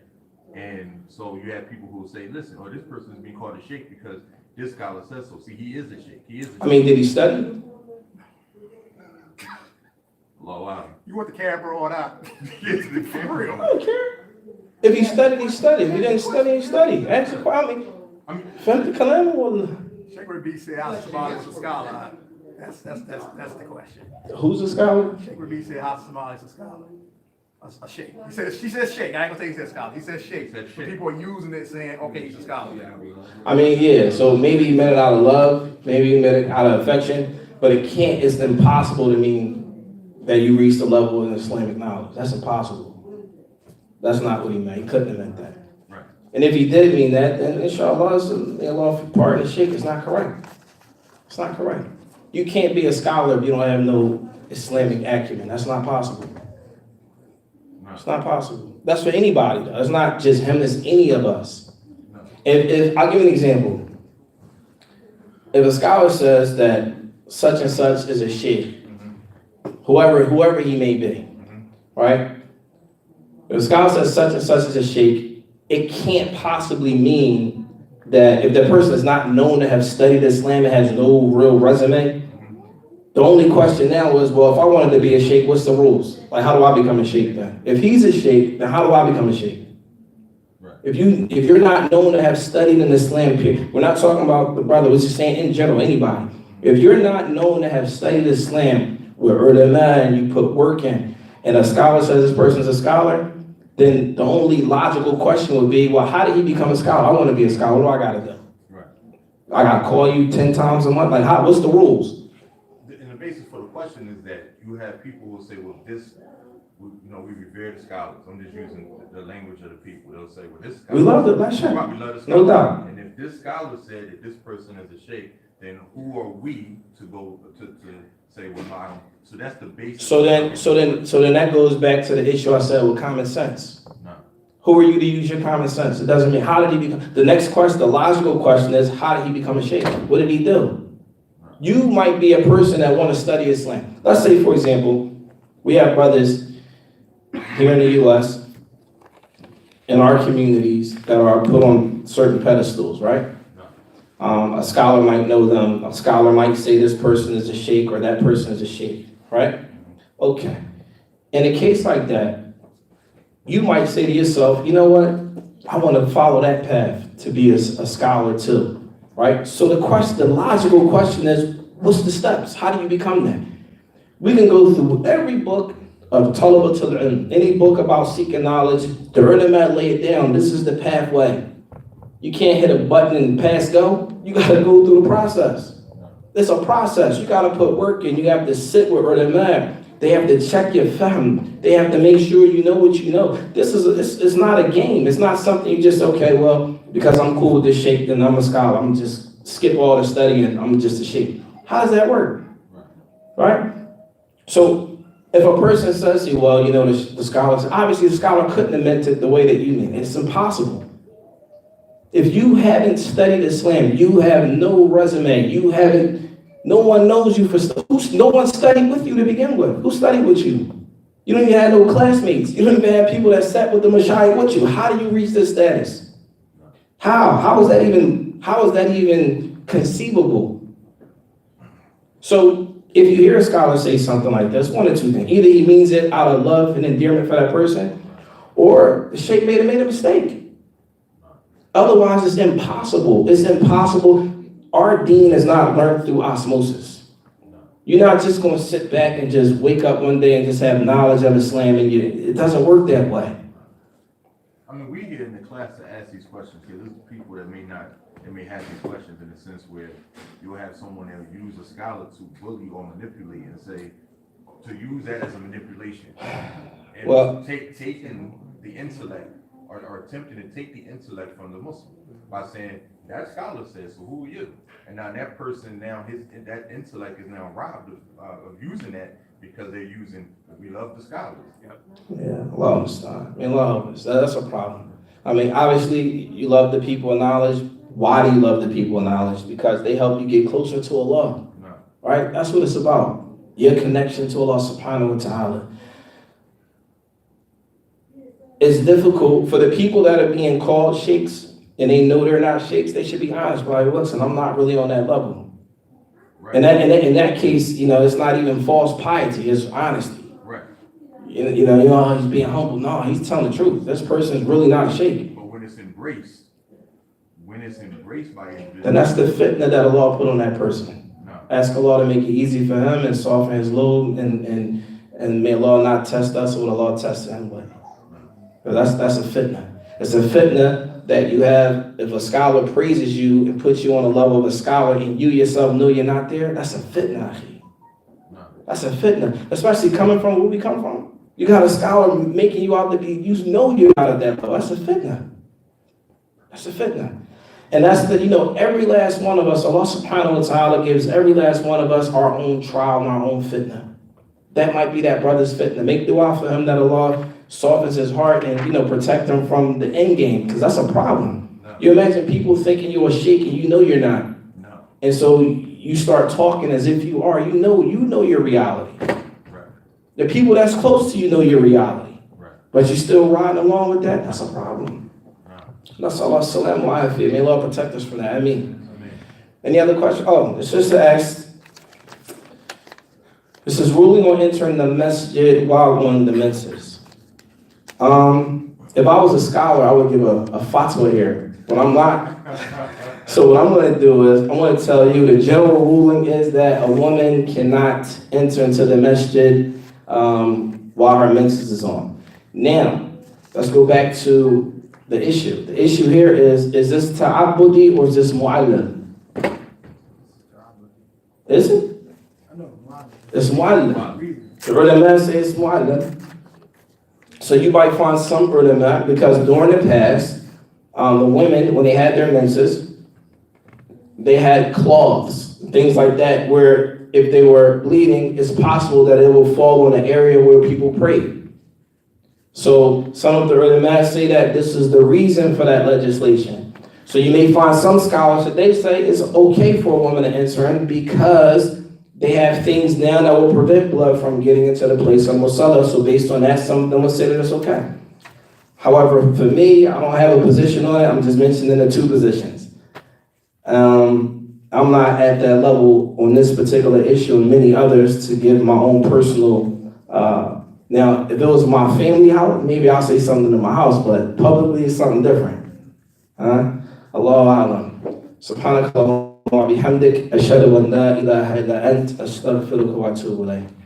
and so you have people who will say, listen, this person is being called a sheikh because this scholar says so. See, he is a sheikh. He is. A sheikh. I mean, did he study? Low out. You want the camera or not? Get to the camera. I don't care. If he studied, he studied. If he didn't study, he studied. Ask the question. Fem kalam or Sheikh Rabi said, how Somali is a scholar. That's the question. who's a scholar? Sheikh Rabi said, how Somali is a scholar. A sheikh. She says sheikh. I ain't gonna say he said scholar. He says sheikh. Said sheikh. People are using it saying, okay, he's a scholar. I mean, yeah. So maybe he meant it out of love. Maybe he meant it out of affection. But it can't. It's impossible to mean that you reach the level of Islamic knowledge. That's impossible. That's not what he meant. He couldn't have meant that. Right. And if he did mean that, then inshallah, Allah pardon the sheikh. It's not correct. It's not correct. You can't be a scholar if you don't have no Islamic acumen. That's not possible. No. It's not possible. That's for anybody, though. It's not just him, it's any of us. No. If I'll give you an example. If a scholar says that such and such is a sheikh, whoever he may be, right? If a scholar says such and such is a sheikh, it can't possibly mean that if the person is not known to have studied Islam and has no real resume, the only question now is, well, if I wanted to be a sheikh, what's the rules? Like, how do I become a sheikh then? If he's a sheikh, then how do I become a sheikh? Right. If you're not known to have studied in Islam, we're not talking about the brother, we're just saying in general, anybody. If you're not known to have studied Islam, with ulama and you put work in, and a scholar says this person's a scholar, then the only logical question would be, well, how did he become a scholar? I want to be a scholar. What do I got to do? Right. I got to call you 10 times a month? Like, what's the rules? And the basis for the question is that you have people who will say, well, we revere the scholars. I'm just using the language of the people. They'll say, well, this scholar. We love the last We love the scholar. No doubt. And if this scholar said that this person is a sheikh, then who are we to go to say, well, no, I don't. So that's the basis. So then that goes back to the issue I said with common sense. No. Who are you to use your common sense? It doesn't mean, how did he become? The next question, the logical question is, how did he become a sheikh? What did he do? You might be a person that want to study Islam. Let's say, for example, we have brothers here in the U.S., in our communities, that are put on certain pedestals, right? A scholar might know them. A scholar might say this person is a sheikh or that person is a sheikh, right? Okay. In a case like that, you might say to yourself, you know what? I want to follow that path to be a scholar too, right? So the logical question is, what's the steps? How do you become that? We can go through every book of Talabatul Ilm, any book about seeking knowledge. The ulama lay it down. This is the pathway. You can't hit a button and pass go. You got to go through the process. It's a process. You got to put work in. You have to sit with ulama. They have to check your fahm. They have to make sure you know what you know. It's not a game. It's not something you just, okay, well, because I'm cool with this sheikh, then I'm a scholar. I'm just skip all the study and I'm just a sheikh. How does that work? Right? So if a person says to you, well, you know, the scholars, obviously the scholar couldn't have meant it the way that you mean it. It's impossible. If you haven't studied Islam, you have no resume, no one knows you no one studied with you to begin with. Who studied with you? You don't even have no classmates. You don't even have people that sat with the mashayikh with you. How do you reach this status? How is that even conceivable? So if you hear a scholar say something like this, one of two things. Either he means it out of love and endearment for that person, or the sheikh made a mistake. Otherwise, it's impossible. It's impossible. Our deen is not learned through osmosis. You're not just going to sit back and just wake up one day and just have knowledge of Islam, and it doesn't work that way. I mean, we here in the class to ask these questions because there's people that may have these questions in the sense where you'll have someone that will use a scholar to bully or manipulate and say, to use that as a manipulation. And Well, taking the intellect or attempting to take the intellect from the Muslim by saying, that scholar says, so who are you? And now that person, that intellect is now robbed of using that because they're using, we love the scholars. yeah, Allah understand. That's a problem. I mean, obviously, you love the people of knowledge. Why do you love the people of knowledge? Because they help you get closer to Allah. No. Right? That's what it's about. Your connection to Allah subhanahu wa ta'ala. It's difficult for the people that are being called sheikhs and they know they're not sheikhs. They should be honest. Like, listen, I'm not really on that level. Right. And in that case, you know, it's not even false piety. It's honesty. Right. You know, he's being humble. No, he's telling the truth. This person is really not a sheikh. But when it's embraced by individuals, And that's the fitna that Allah put on that person. no. Ask Allah to make it easy for him and soften his load, and may Allah not test us with Allah tested him with. That's a fitna. It's a fitna that you have if a scholar praises you and puts you on a level of a scholar and you yourself know you're not there. That's a fitna, akhi. No. That's a fitna, especially coming from where we come from. You got a scholar making you out to be, you know you're not at that level. That's a fitna. That's a fitna. And that's every last one of us, Allah subhanahu wa ta'ala gives every last one of us our own trial and our own fitna. That might be that brother's fitna. Make dua for him that Allah softens his heart and, protect him from the end game, because that's a problem. No. You imagine people thinking you're a sheikh and you know you're not. No. And so you start talking as if you are. You know your reality. Right. The people that's close to you know your reality. Right. But you're still riding along with that. That's a problem. No. Nasallahu salam wa afiyah. May Allah protect us from that. I mean. Amen. Any other question? Oh, the sister asked. This is ruling on entering the masjid while on the menses. If I was a scholar, I would give a fatwa here, but I'm not. So what I'm going to do is I'm going to tell you the general ruling is that a woman cannot enter into the masjid while her menses is on. Now, let's go back to the issue. The issue here is this ta'abudi or is this mu'allal? Is it? It's mu'allal. The ulama say it's mu'allal. So you might find some ulama, because during the past, the women, when they had their menses, they had cloths, things like that, where if they were bleeding, it's possible that it will fall on an area where people prayed. So some of the ulama say that this is the reason for that legislation. So you may find some scholars that they say it's okay for a woman to enter in because they have things now that will prevent blood from getting into the place of Maslaha. So based on that, some of them will say that it's okay. However, for me, I don't have a position on it. I'm just mentioning the two positions. I'm not at that level on this particular issue and many others to give my own personal. Now, if it was my family house, maybe I'll say something in my house, but publicly it's something different. Allahu a'lam. سبحانك اللهم وبحمدك أشهد أن لا إله إلا أنت أستغفرك وأتوب إليك